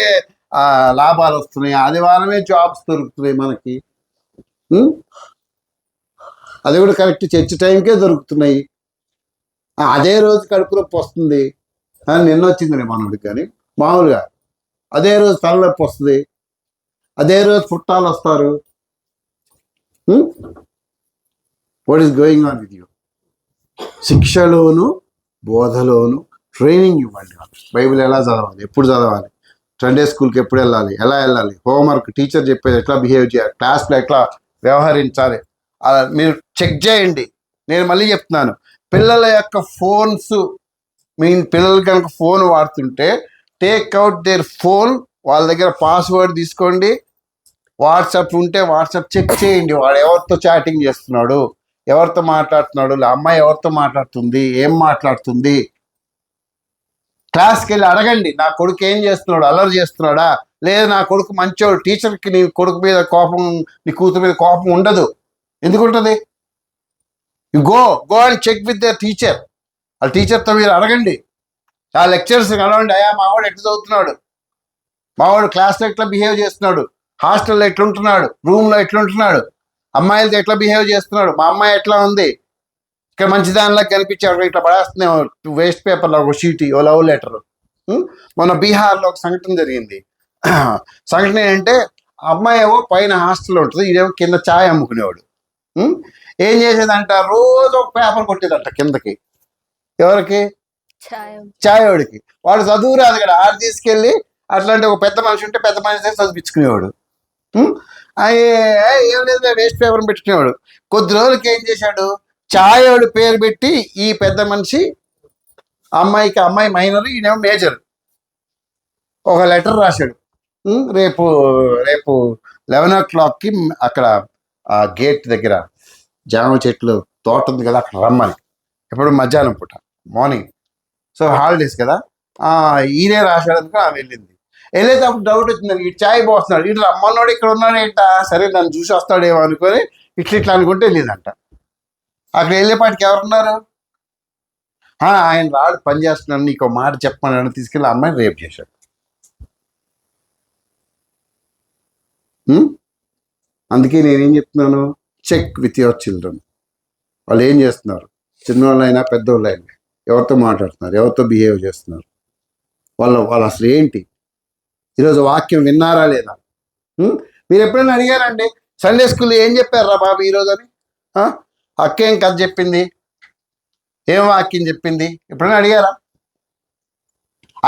లాభాలు వస్తున్నాయి, ఆదివారమే జాబ్స్ దొరుకుతున్నాయి మనకి. అది కూడా కరెక్ట్ చర్చ్ టైంకే దొరుకుతున్నాయి. అదే రోజు కడుపు నొప్పి వస్తుంది అని నిన్న వచ్చింది మనోడికి, కానీ మామూలుగా అదే రోజు తలనొప్పి వస్తుంది, అదే రోజు చుట్టాలు వస్తారు. What is going on with you? శిక్షలోను బోధలోను ట్రైనింగ్ ఇవ్వండి. బైబిల్ ఎలా చదవాలి, ఎప్పుడు చదవాలి, సండే స్కూల్కి ఎప్పుడు వెళ్ళాలి, ఎలా వెళ్ళాలి, హోంవర్క్ టీచర్ చెప్పేది ఎట్లా బిహేవ్ చేయాలి, క్లాస్లో ఎట్లా వ్యవహరించాలి, అలా మీరు చెక్ చేయండి. నేను మళ్ళీ చెప్తున్నాను, పిల్లల యొక్క ఫోన్స్, మీ పిల్లలు కనుక ఫోన్ వాడుతుంటే టేక్ అవుట్ దేర్ ఫోన్, వాళ్ళ దగ్గర పాస్వర్డ్ తీసుకోండి. వాట్సాప్ ఉంటే వాట్సాప్ చెక్ చేయండి, వాడు ఎవరితో చాటింగ్ చేస్తున్నాడు, ఎవరితో మాట్లాడుతున్నాడు, అమ్మాయి ఎవరితో మాట్లాడుతుంది, ఏం మాట్లాడుతుంది. క్లాస్కి వెళ్ళి అడగండి, నా కొడుకు ఏం చేస్తున్నాడు, అల్లరి చేస్తున్నాడా, లేదా నా కొడుకు మంచోడు. టీచర్కి నీ కొడుకు మీద కోపం, నీ కూతురు మీద కోపం ఉండదు. ఎందుకు ఉంటుంది? You go and check with the teacher. ఆ టీచర్తో మీరు అడగండి, ఆ లెక్చర్స్ అడగండి, అయ్యా మావాడు ఎట్లా చదువుతున్నాడు, మావాడు క్లాస్లో ఎట్లా బిహేవ్ చేస్తున్నాడు, హాస్టల్లో ఎట్లుంటున్నాడు, రూమ్లో ఎట్లుంటున్నాడు, అమ్మాయిలతో ఎట్లా బిహేవ్ చేస్తున్నాడు, మా అమ్మాయి ఎట్లా ఉంది, ఇక్కడ మంచి దానిలా కనిపించాడు, ఇట్లా పడేస్తున్నాం వేస్ట్ పేపర్లో ఒక షీట్, ఓ లవ్ లెటర్. మన బీహార్లో ఒక సంఘటన జరిగింది. సంఘటన ఏంటంటే, అమ్మాయి ఏమో పైన హాస్టల్లో ఉంటుంది, ఇదేమో కింద ఛాయ్ అమ్ముకునేవాడు. ఏం చేసేదంట, రోజు ఒక పేపర్ కొట్టేదంట కిందకి. ఎవరికి? ఛాయ్ వాడికి. వాడు చదువు రాదు కదా, ఆడు తీసుకెళ్ళి అట్లాంటి ఒక పెద్ద మనిషి ఉంటే పెద్ద మనిషి చదివించుకునేవాడు. ఏం లేదు, వేస్ట్ పేపర్ పెట్టుకునేవాడు. కొద్ది రోజులకి ఏం చేశాడు, ఛాయోడు పేరు పెట్టి ఈ పెద్ద మనిషి అమ్మాయికి, అమ్మాయి మైనర్, ఈయనేమో మేజర్, ఒక లెటర్ రాశాడు. రేపు 11 o'clockకి అక్కడ ఆ గేట్ దగ్గర జామ చెట్లు తోట ఉంది కదా, అక్కడ రమ్మని. ఎప్పుడు మధ్యాహ్నం పూట, మార్నింగ్. సో హాలిడేస్ కదా, ఈయనే రాశాడు అనుకో. ఆమె వెళ్ళింది. వెళ్ళేటప్పుడు డౌట్ వచ్చింది, ఈ ఛాయ్ పోస్తున్నాడు, ఇట్లా రమ్మన్నాడు, ఇక్కడ ఉన్నాడు ఏంటా, సరే నన్ను చూసి వస్తాడేమో అనుకొని ఇట్లా అనుకుంటే వెళ్ళిందంట. అక్కడ వెళ్ళేపాటికి ఎవరున్నారు? ఆయన రాడు, పని చేస్తున్నాను, నీకు మాట చెప్పమని తీసుకెళ్ళి అమ్మాయిని రేప్ చేశాడు. అందుకే నేనేం చెప్తున్నాను, చెక్ విత్ యువర్ చిల్డ్రన్. వాళ్ళు ఏం చేస్తున్నారు, చిన్నవాళ్ళైనా పెద్దవాళ్ళైనా, ఎవరితో మాట్లాడుతున్నారు, ఎవరితో బిహేవ్ చేస్తున్నారు, వాళ్ళు అసలు ఏంటి, ఈరోజు వాక్యం విన్నారా లేదా? మీరు ఎప్పుడైనా అడిగారండి, సండే స్కూల్లో ఏం చెప్పారా బాబు ఈరోజు అని? అక్క ఏం కథ చెప్పింది, ఏం వాక్యం చెప్పింది, ఎప్పుడైనా అడిగారా?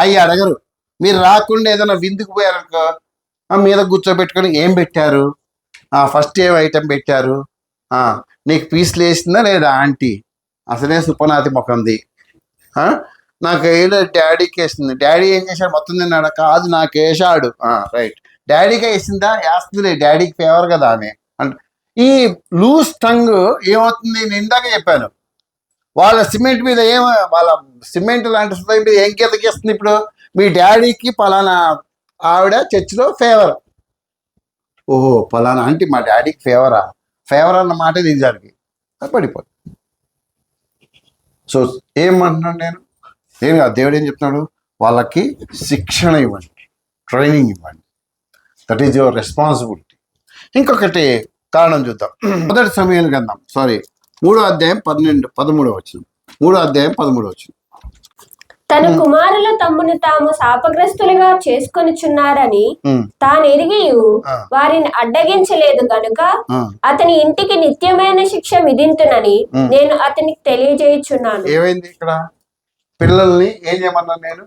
అయ్యి అడగరు. మీరు రాకుండా ఏదైనా విందుకు పోయారనుకో, మీద కూర్చోబెట్టుకొని ఏం పెట్టారు, ఫస్ట్ ఏం ఐటెం పెట్టారు, నీకు పీసులు వేసిందా లేదా ఆంటీ, అసలే సుపనాతి ముఖంది, నాకు ఏదో డాడీకి వేసింది, డాడీ ఏం చేశాడు మొత్తం తిన్నాడు, కాదు నాకు వేసాడు, రైట్, డాడీకి వేసిందా, వేస్తుందిలే, డాడీకి ఫేవర్ కదా ఆమె అంటే. ఈ లూజ్ టంగ్ ఏమవుతుంది, నేను ఇందాక చెప్పాను, వాళ్ళ సిమెంట్ మీద వాళ్ళ సిమెంట్ లాంటి మీద ఏం గీతకేస్తుంది. ఇప్పుడు మీ డాడీకి పలానా ఆవిడ చర్చిలో ఫేవర్, ఓహో పలానా అంటే మా డాడీకి ఫేవర్ అన్న మాట నిజానికి పడిపోతుంది. సో ఏమంటున్నాను నేను, ఏం కాదు, దేవుడు ఏం చెప్తున్నాడు, వాళ్ళకి శిక్షణ ఇవ్వండి, ట్రైనింగ్ ఇవ్వండి. That is your responsibility. ఇంకొకటి కారణం చూద్దాం. మొదటి సమయాలు గ్రంథం 3వ అధ్యాయం 13వ వచనం. 3వ అధ్యాయం 13వ వచనం. తన కుమారులు తమ్మును తాము శాపగ్రస్తులుగా చేసుకొనిచున్నారని తాను ఎరిగి వారిని అడ్డగించలేదు గనుక అతని ఇంటికి నిత్యమైన శిక్ష విధింతునని నేను అతనికి తెలియజేయుచున్నాను. ఏమైంది ఇక్కడ? పిల్లల్ని ఏం చేయమన్నాను నేను?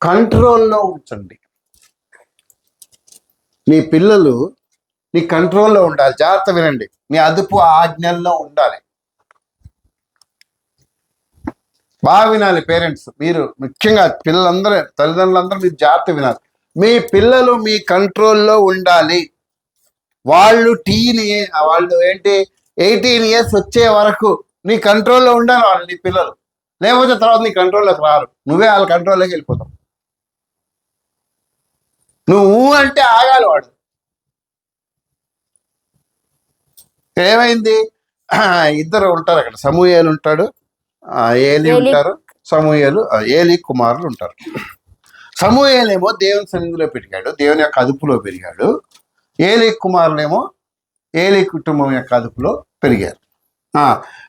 కంట్రోల్లో ఉంచండి. నీ పిల్లలు నీ కంట్రోల్లో ఉండాలి. జాగ్రత్త వినండి, నీ అదుపు ఆజ్ఞల్లో ఉండాలి. బాగా వినాలి పేరెంట్స్, మీరు ముఖ్యంగా పిల్లలందరూ, తల్లిదండ్రులందరూ మీరు జాగ్రత్త వినాలి. మీ పిల్లలు మీ కంట్రోల్లో ఉండాలి. వాళ్ళు వాళ్ళు 18 years వచ్చే వరకు నీ కంట్రోల్లో ఉండాలి వాళ్ళు, నీ పిల్లలు. లేకపోతే తర్వాత నీ కంట్రోల్లోకి రారు, నువ్వే వాళ్ళ కంట్రోల్లోకి వెళ్ళిపోతావు. నువ్వు అంటే ఆగాలి వాడు. ఏమైంది? ఇద్దరు ఉంటారు అక్కడ, సమూయేలు ఉంటాడు, ఏలి ఉంటారు. ఏలి కుమారులు ఉంటారు. సమూయేలేమో దేవుని సన్నిధిలో పెరిగాడు, దేవుని యొక్క అదుపులో పెరిగాడు. ఏలి కుమారులేమో ఏలి కుటుంబం యొక్క అదుపులో పెరిగారు.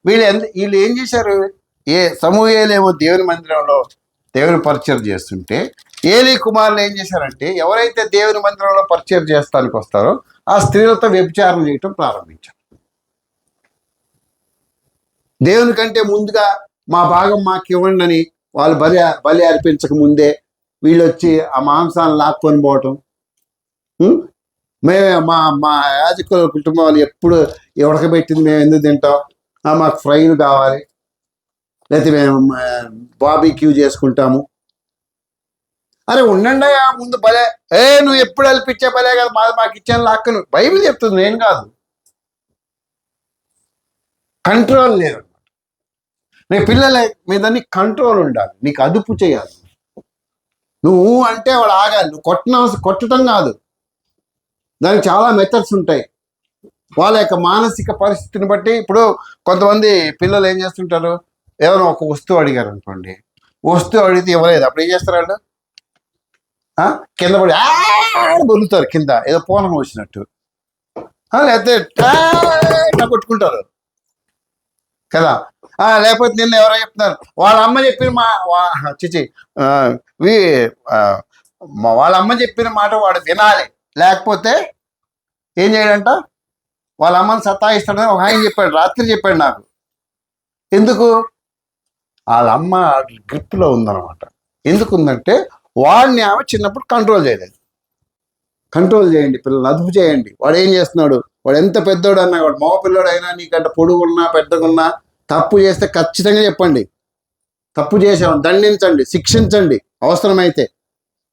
వీళ్ళు ఏం చేశారు? సమూయేలేమో దేవుని మందిరంలో దేవుని పరిచయం చేస్తుంటే, ఏలి కుమారులు ఏం చేశారంటే, ఎవరైతే దేవుని మందిరంలో పరిచయం చేస్తానికి వస్తారో ఆ స్త్రీలతో వ్యభిచారం చేయటం ప్రారంభించారు. దేవుని కంటే ముందుగా మా భాగం మాకు ఇవ్వండి అని వాళ్ళు బలి అర్పించక ముందే వీళ్ళు వచ్చి ఆ మాంసాన్ని లాక్కొని పోవటం. మా యాజకుల కుటుంబం వాళ్ళు ఎప్పుడు ఉడకబెట్టింది మేము ఎందుకు తింటాం, మాకు ఫ్రైలు కావాలి, లేకపోతే మేము బార్బిక్యూ చేసుకుంటాము. అరే ఉండండి ముందు భలే, నువ్వు ఎప్పుడు అల్పించే భలే కదా, మాకు ఇచ్చాను లాక్కను. బైబిల్ చెప్తుంది, నేను కాదు. కంట్రోల్ లేదు. నీ పిల్లల మీద నీకు కంట్రోల్ ఉండాలి, నీకు అదుపు చేయాలి. నువ్వు అంటే వాడు ఆగాలి. నువ్వు కొట్టడం కాదు, దానికి చాలా మెథడ్స్ ఉంటాయి. వాళ్ళ యొక్క మానసిక పరిస్థితిని బట్టి. ఇప్పుడు కొంతమంది పిల్లలు ఏం చేస్తుంటారు, ఏదైనా ఒక వస్తువు అడిగారు అనుకోండి, వస్తువు అడిగితే ఇవ్వలేదు, అప్పుడు ఏం చేస్తారు వాళ్ళు? కింద పడి బొలుతారు, కింద ఏదో పూనం వచ్చినట్టు, లేకపోతే కొట్టుకుంటారు కదా. లేకపోతే నిన్న ఎవరో చెప్తున్నారు, వాళ్ళ అమ్మ చెప్పిన వాళ్ళ అమ్మ చెప్పిన మాట వాడు వినాలి, లేకపోతే ఏం చేయడంట, వాళ్ళ అమ్మని సతాయిస్తాడని ఒక ఆయన చెప్పాడు, రాత్రి చెప్పాడు నాకు. ఎందుకు? వాళ్ళ అమ్మ గ్రిప్లో ఉందన్నమాట. ఎందుకు ఉందంటే వాడిని ఆమె చిన్నప్పుడు కంట్రోల్ చేయలేదు. కంట్రోల్ చేయండి, పిల్లల్ని అదుపు చేయండి. వాడు ఏం చేస్తున్నాడు, వాడు ఎంత పెద్దోడు అన్నా, వాడు మగ పిల్లోడు అయినా, నీకంటే పొడుగున్నా పెద్దగున్నా, తప్పు చేస్తే ఖచ్చితంగా చెప్పండి. తప్పు చేసామని దండించండి, శిక్షించండి అవసరమైతే.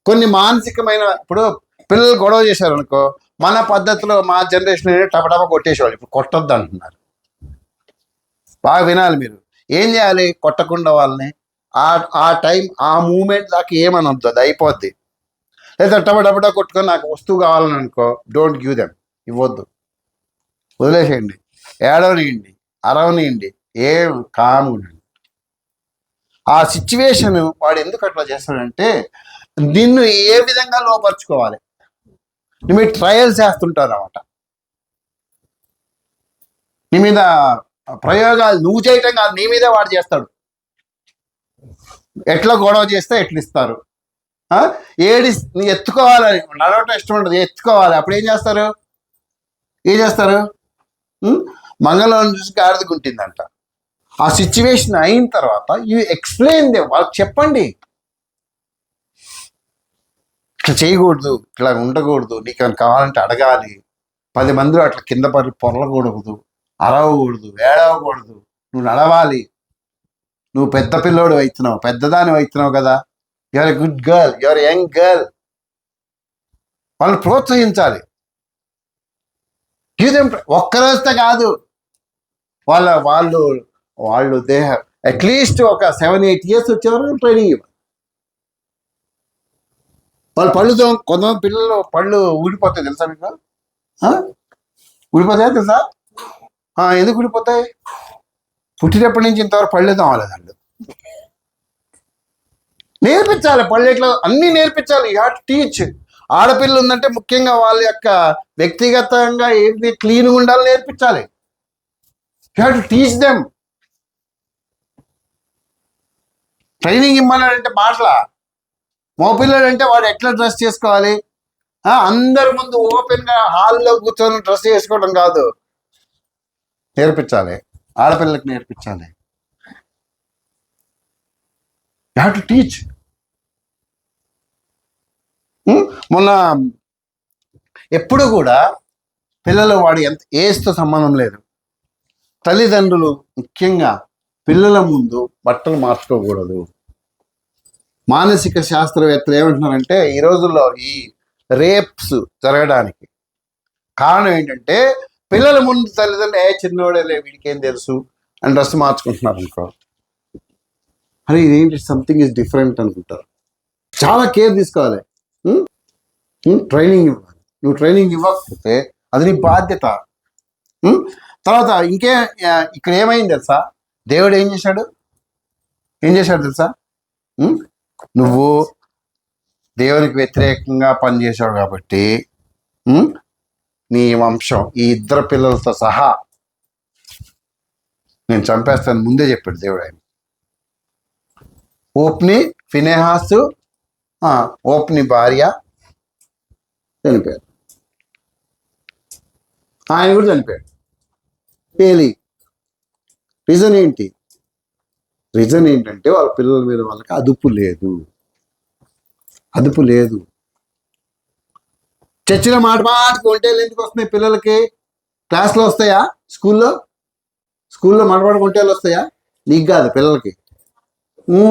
కొన్ని మానసికమైన, ఇప్పుడు పిల్లలు గొడవ చేశారు అనుకో, మన పద్ధతిలో మా జనరేషన్ టపటప కొట్టేసేవాళ్ళు, ఇప్పుడు కొట్టొద్దు అంటున్నారు. బాగా వినాలి మీరు. ఏం చేయాలి? కొట్టకుండా వాళ్ళని ఆ టైం, ఆ మూమెంట్ దాకా ఏమనొద్దు, అది అయిపోద్ది. లేదా టపటపట కొట్టుకొని నాకు వస్తువు కావాలని అనుకో, డోంట్ గివ్ దెమ్, ఇవ్వద్దు, వదిలేసేయండి. ఏడవనియండి, అరవనియండి, ఏం కాముండండి. ఆ సిచ్యువేషన్ వాడు ఎందుకు అట్లా చేస్తాడంటే, నిన్ను ఏ విధంగా లోపరుచుకోవాలి, మీరు ట్రయల్స్ చేస్తుంటారు అన్నమాట. నీ మీద ప్రయోగాలు నువ్వు చేయటం కాదు, నీ మీదే వాడు చేస్తాడు. ఎట్లా గొడవ చేస్తే ఎట్లా ఇస్తారు, నీ ఎత్తుకోవాలని నడవటం ఇష్టం ఉంటుంది, ఎత్తుకోవాలి. అప్పుడు ఏం చేస్తారు? మంగళవారం చూసి గాడిదకుంటుందంట. ఆ సిచ్యువేషన్ అయిన తర్వాత యూ ఎక్స్ప్లెయిన్ దే, వాళ్ళకి చెప్పండి, ఇట్లా చేయకూడదు, ఇట్లా ఉండకూడదు, నీకు ఏమైనా కావాలంటే అడగాలి, 10 మందిలో అట్లా కింద పడి పొరలకూడదు, అరవకూడదు, ఏడవకూడదు, నువ్వు నడవాలి. నువ్వు పెద్ద పిల్లోడు అవుతున్నావు, పెద్దదాని అవుతున్నావు కదా, your a good girl, your young girl. వాళ్ళని ప్రోత్సహించాలి. ఒక్కరోజుతో కాదు, వాళ్ళు దేహ అట్లీస్ట్ ఒక 7-8 years వచ్చేవరకు ట్రైనింగ్ ఇవ్వాలి. వాళ్ళు కొంతమంది పిల్లలు పళ్ళు ఊడిపోతాయి, తెలుసా మీకు? ఊడిపోతాయా తెలుసా? ఎందుకు ఊడిపోతాయి? పుట్టినప్పటి నుంచి ఇంతవరకు పళ్ళు తోమలేదండి. నేర్పించాలి, పళ్ళు ఎట్లా అన్నీ నేర్పించాలి. You have to teach. ఆడపిల్ల ఉందంటే ముఖ్యంగా వాళ్ళ యొక్క వ్యక్తిగతంగా ఏంటి క్లీన్గా ఉండాలి నేర్పించాలి. You have to teach them. Training ఇవ్వాలంటే మాటలా. మగపిల్లడు అంటే వాడు ఎట్లా డ్రెస్ చేసుకోవాలి, అందరి ముందు ఓపెన్గా హాల్లో కూర్చొని డ్రెస్ చేసుకోవడం కాదు, నేర్పించాలి. ఆడపిల్లలకు నేర్పించాలి. You have to teach. మొన్న ఎప్పుడు కూడా పిల్లలు వాడు ఎంత ఏజ్తో సంబంధం లేదు, తల్లిదండ్రులు ముఖ్యంగా పిల్లల ముందు బట్టలు మార్చుకోకూడదు. మానసిక శాస్త్రవేత్తలు ఏమంటున్నారంటే ఈ రోజుల్లో ఈ రేప్స్ జరగడానికి కారణం ఏంటంటే పిల్లల ముందు తల్లిదండ్రులు చిన్నోడేలే వీడికి ఏం తెలుసు అని డ్రెస్ మార్చుకుంటున్నారు అనుకో. అరే ఇదేంటి సంథింగ్ ఈజ్ డిఫరెంట్ అనుకుంటారు. చాలా కేర్ తీసుకోవాలి, ట్రైనింగ్ ఇవ్వాలి. నువ్వు ట్రైనింగ్ ఇవ్వకపోతే అది నీ బాధ్యత. తర్వాత ఇక్కడ ఏమైంది తెలుసా, దేవుడు ఏం చేశాడు తెలుసా, నువ్వు దేవునికి వ్యతిరేకంగా పనిచేశావు కాబట్టి నీ వంశం ఈ ఇద్దరు పిల్లలతో సహా నేను చంపేస్తాను ముందే చెప్పాడు దేవుడు. ఆయన ఓప్ని ఫినెహాసు ఓప్ని భార్య చనిపోయారు, ఆయన కూడా చనిపోయాడు. ఏలి రీజన్ ఏంటంటే వాళ్ళ పిల్లల మీద వాళ్ళకి అదుపు లేదు. చర్చిలో మాటకు ఒంటేలు ఎందుకు వస్తున్నాయి పిల్లలకి? క్లాస్లో వస్తాయా? స్కూల్లో మాటకు ఒంటేలు వస్తాయా? నీకు కాదు, పిల్లలకి.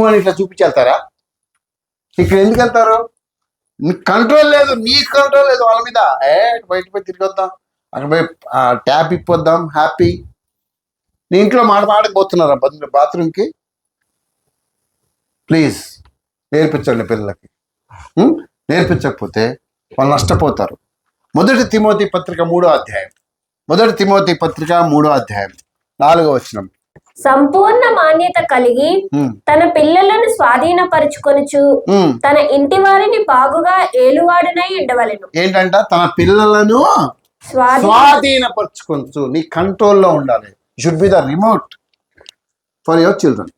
అని ఇట్లా చూపించేళ్తారా? ఇక్కడ ఎందుకు వెళ్తారు? నీకు కంట్రోల్ లేదు, వాళ్ళ మీద. బయట పోయి తిరిగి వద్దాం, అక్కడ పోయి ట్యాప్ ఇప్పొద్దాం, హ్యాపీ. నీ ఇంట్లో మాటకు పోతున్నారా బాత్రూమ్కి? ప్లీజ్ నేర్పించండి పిల్లలకి. నేర్పించకపోతే వాళ్ళు నష్టపోతారు. మొదటి తిమోతి పత్రిక 3వ అధ్యాయం 4వ వచనం. సంపూర్ణ మాన్యత కలిగి తన పిల్లలను స్వాధీనపరుచుకొనుచు తన ఇంటి వారిని బాగుగా ఏలువాడునై ఉండవలెను. ఏంటంట? తన పిల్లలను స్వాధీనపరుచుకొనుచు. నీ కంట్రోల్లో ఉండాలి. Should be the remote for your children.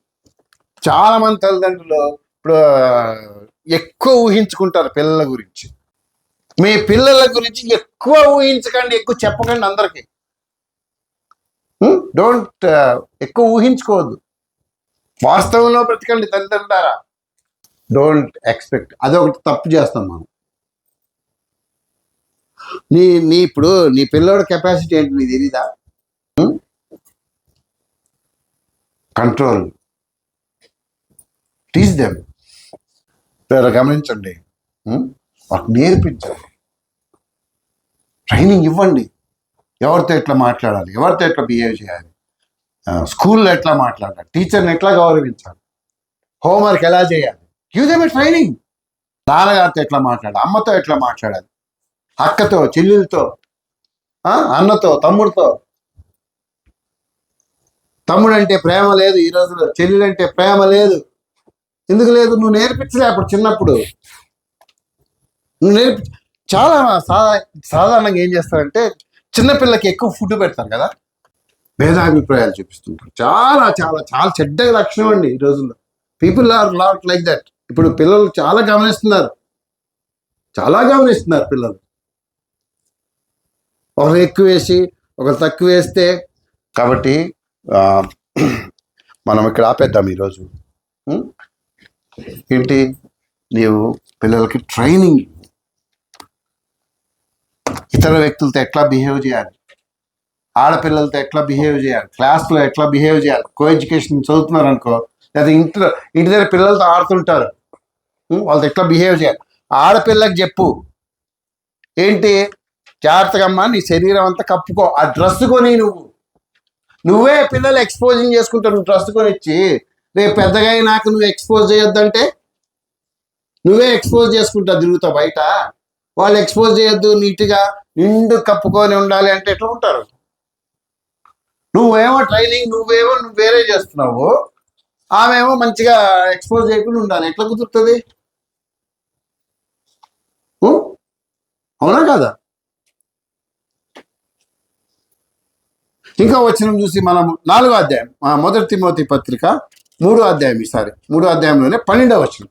చాలా మంది తల్లిదండ్రులు ఇప్పుడు ఎక్కువ ఊహించుకుంటారు పిల్లల గురించి. మీ పిల్లల గురించి ఎక్కువ ఊహించకండి, ఎక్కువ చెప్పకండి అందరికి. డోంట్ ఎక్కువ ఊహించుకోవద్దు, వాస్తవంలో బ్రతకండి తల్లిదండ్రులారా. Don't expect. అదొకటి తప్పు చేస్తాం మనం. ఇప్పుడు నీ పిల్లోడి కెపాసిటీ ఏంటి నీకు తెలీదా? కంట్రోల్. Teach them. గమనించండి, వాళ్ళకి నేర్పించండి, ట్రైనింగ్ ఇవ్వండి. ఎవరితో ఎట్లా మాట్లాడాలి, ఎవరితో ఎట్లా బిహేవ్ చేయాలి, స్కూల్లో ఎట్లా మాట్లాడాలి, టీచర్ని ఎట్లా గౌరవించాలి, హోంవర్క్ ఎలా చేయాలి. Give them a training. నాన్నగారితో ఎట్లా మాట్లాడాలి, అమ్మతో ఎట్లా మాట్లాడాలి, అక్కతో, చెల్లెలతో, అన్నతో, తమ్ముడితో. తమ్ముడు అంటే ప్రేమ లేదు ఈ రోజులో, చెల్లెలంటే ప్రేమ లేదు. ఎందుకు లేదు? నువ్వు నేర్పించలే అప్పుడు చిన్నప్పుడు. చాలా సాధారణంగా ఏం చేస్తారంటే చిన్నపిల్లకి ఎక్కువ ఫుడ్ పెడతారు కదా, భేదాభిప్రాయాలు చూపిస్తుంటారు. చాలా చాలా చాలా చెడ్డ లక్షణం అండి ఈ రోజుల్లో. People are not like that. ఇప్పుడు పిల్లలు చాలా గమనిస్తున్నారు పిల్లలు. ఒకరు ఎక్కువ వేసి ఒకరు తక్కువ వేస్తే. కాబట్టి మనం ఇక్కడ ఆపేద్దాం ఈరోజు. ఏంటి? నీవు పిల్లలకి ట్రైనింగ్, ఇతర వ్యక్తులతో ఎట్లా బిహేవ్ చేయాలి, ఆడపిల్లలతో ఎట్లా బిహేవ్ చేయాలి, క్లాస్లో ఎట్లా బిహేవ్ చేయాలి. కో ఎడ్యుకేషన్ చదువుతున్నారు అనుకో, లేదా ఇంటి దగ్గర పిల్లలతో ఆడుతుంటారు, వాళ్ళతో ఎట్లా బిహేవ్ చేయాలి. ఆడపిల్లకి చెప్పు, ఏంటి జాగ్రత్తగా అమ్మా నీ శరీరం అంతా కప్పుకో. ఆ డ్రెస్ కొని నువ్వే పిల్లలు ఎక్స్పోజింగ్ చేసుకుంటావు. నువ్వు డ్రెస్ కొని ఇచ్చి రేపు పెద్దగా నాకు నువ్వు ఎక్స్పోజ్ చేయొద్దంటే నువ్వే ఎక్స్పోజ్ చేసుకుంటావు తిరుగుతావు బయట. వాళ్ళు ఎక్స్పోజ్ చేయొద్దు, నీట్గా నిండు కప్పుకొని ఉండాలి అంటే ఎట్లా ఉంటారు? నువ్వేమో ట్రైనింగ్, నువ్వు వేరే చేస్తున్నావు, ఆమెమో మంచిగా ఎక్స్పోజ్ చేయకుండా ఉండాలి. ఎట్లా కుదురుతుంది? అవునా కాదా? ఇంకా వచనం చూసి మనం 4వ అధ్యాయం, మొదటి తిమోతి పత్రిక 3వ అధ్యాయం, ఈసారి 3వ అధ్యాయంలోనే 12వ వచనం.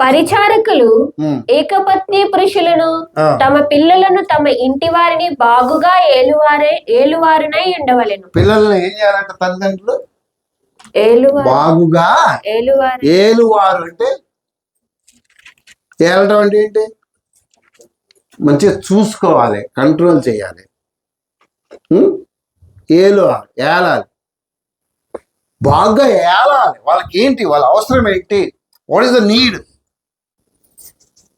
పరిచారకులు ఏకపత్ని పురుషులను తమ పిల్లలను తమ ఇంటి వారిని బాగుగా ఏలువారునై ఉండవలెను. పిల్లలను ఏం చేయాలంటే తల్లిదండ్రులు ఏలువారు బాగుగా ఏలువారు ఏలువారు అంటే ఏలటం అంటే ఏంటి? మంచిగా చూసుకోవాలి, కంట్రోల్ చేయాలి. ఏలాలి, బాగా ఏలాలి. వాళ్ళకి ఏంటి, వాళ్ళ అవసరం ఏంటి, వాట్ ఈస్ ద నీడ్,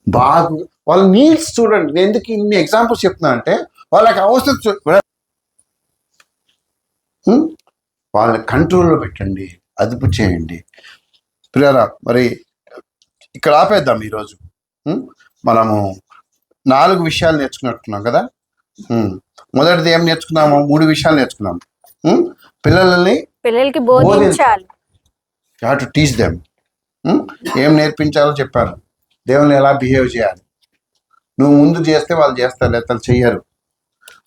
బాగా వాళ్ళ నీడ్స్ చూడండి. నేను ఎందుకు ఇన్ని ఎగ్జాంపుల్స్ చెప్తున్నా అంటే వాళ్ళకి అవసరం వాళ్ళని కంట్రోల్లో పెట్టండి, అదుపు చేయండి. ప్రియరా, మరి ఇక్కడ ఆపేద్దాం ఈరోజు. మనము 4 విషయాలు నేర్చుకున్నట్టున్నాం కదా. మొదటిది ఏం నేర్చుకున్నాము? 3 విషయాలు నేర్చుకున్నాము. పిల్లలకి బోధించాలి, you have to teach them. ఏం నేర్పించాలో చెప్పారు, దేవుని ఎలా బిహేవ్ చేయాలి. నువ్వు ముందు చేస్తే వాళ్ళు చేస్తారు, లేదా చెయ్యరు.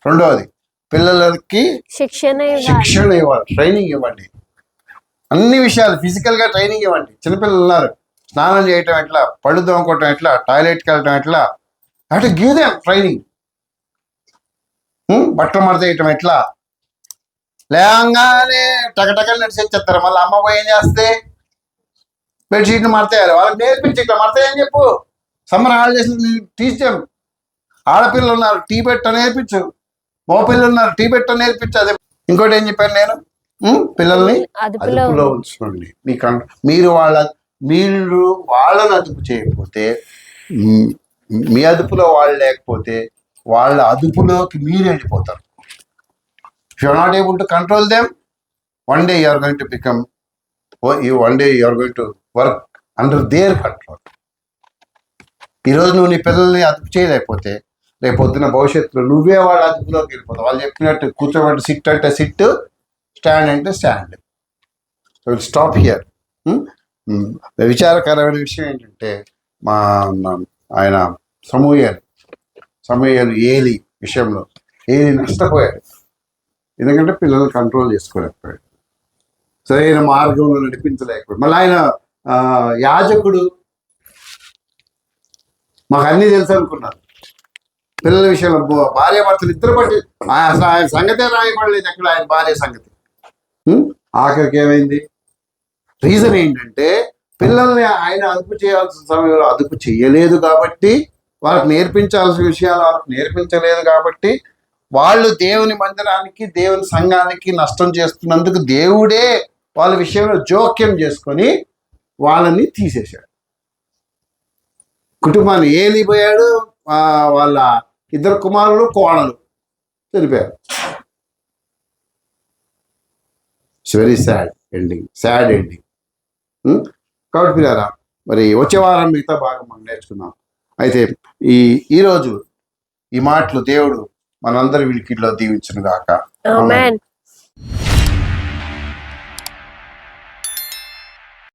రెండవది, పిల్లలకి శిక్షణ ఇవ్వాలి, ట్రైనింగ్ ఇవ్వండి. అన్ని విషయాలు ఫిజికల్గా ట్రైనింగ్ ఇవ్వండి. చిన్నపిల్లలు ఉన్నారు, స్నానం చేయటం ఎట్లా, పళ్ళు తోముకోవటం ఎట్లా, టాయిలెట్కి వెళ్ళటం ఎట్లా, అంటే గివ్ దెమ్ ట్రైనింగ్. బట్టలు మడత చేయటం ఎట్లా, లేవంగానే టకటకలు నడిచేస్తారు. మళ్ళీ అమ్మ పోయి ఏం చేస్తే బెడ్షీట్ని మడతాయాలి. వాళ్ళకి నేర్పించి ఇట్లా మడతాయని చెప్పు. Summer holidays teach them. ఆడపిల్లలు ఉన్నారు, టీ పెట్ట నేర్పించు. మగ పిల్లలు ఉన్నారు, టీ పెట్ట నేర్పించు. అదే ఇంకోటి ఏం చెప్పాను నేను, పిల్లల్ని అదుపులో ఉంచుకోండి. మీరు వాళ్ళని అదుపు చేయకపోతే, మీ అదుపులో వాళ్ళు లేకపోతే వాళ్ళ అదుపులోకి మీరు వెళ్ళిపోతారు. If you are not able to control them, one day you are going to become, one day you are going to work under their control. ఈరోజు నువ్వు నీ పిల్లల్ని అదుపు చేయలేకపోతే రేపు పొద్దున భవిష్యత్తులో నువ్వే వాళ్ళ అదుపులోకి వెళ్ళిపోతావు. వాళ్ళు చెప్పినట్టు కూర్చోబెట్టి సిట్ అంటే సిట్, స్టాండ్ అంటే స్టాండ్. Will stop here. విచారకరమైన విషయం ఏంటంటే ఆయన సమూయేలు ఏలి విషయంలో ఏలి నష్టపోయాడు. ఎందుకంటే పిల్లల్ని కంట్రోల్ చేసుకోలేకపోయాడు, సరైన మార్గంలో నడిపించలేకపోయాడు. మళ్ళీ ఆయన యాజకుడు, మాకు అన్నీ తెలుసు అనుకున్నారు. పిల్లల విషయంలో భార్య భర్తలు ఇద్దరు బట్టి ఆయన సంగతే రాయబడలేదు ఎక్కడ, ఆయన భార్య సంగతి. ఆఖరికి ఏమైంది? రీజన్ ఏంటంటే పిల్లల్ని ఆయన అదుపు చేయాల్సిన సమయంలో అదుపు చేయలేదు కాబట్టి, వాళ్ళకి నేర్పించాల్సిన విషయాలు వాళ్ళకి నేర్పించలేదు కాబట్టి, వాళ్ళు దేవుని మందిరానికి దేవుని సంఘానికి నష్టం చేస్తున్నందుకు దేవుడే వాళ్ళ విషయంలో జోక్యం చేసుకొని వాళ్ళని తీసేశాడు. కుటుంబాన్ని ఏలిపోయాడు. వాళ్ళ 2 కుమారులు కోడలు చనిపోయారు. It's very sad ending. కాబట్టి పిల్లారా, మరి వచ్చే వారం మిగతా భాగం మనం నేర్చుకుందాం. అయితే ఈరోజు ఈ మాటలు దేవుడు మనందరి వినికిడిలో దీవించును గాక. ఆమేన్.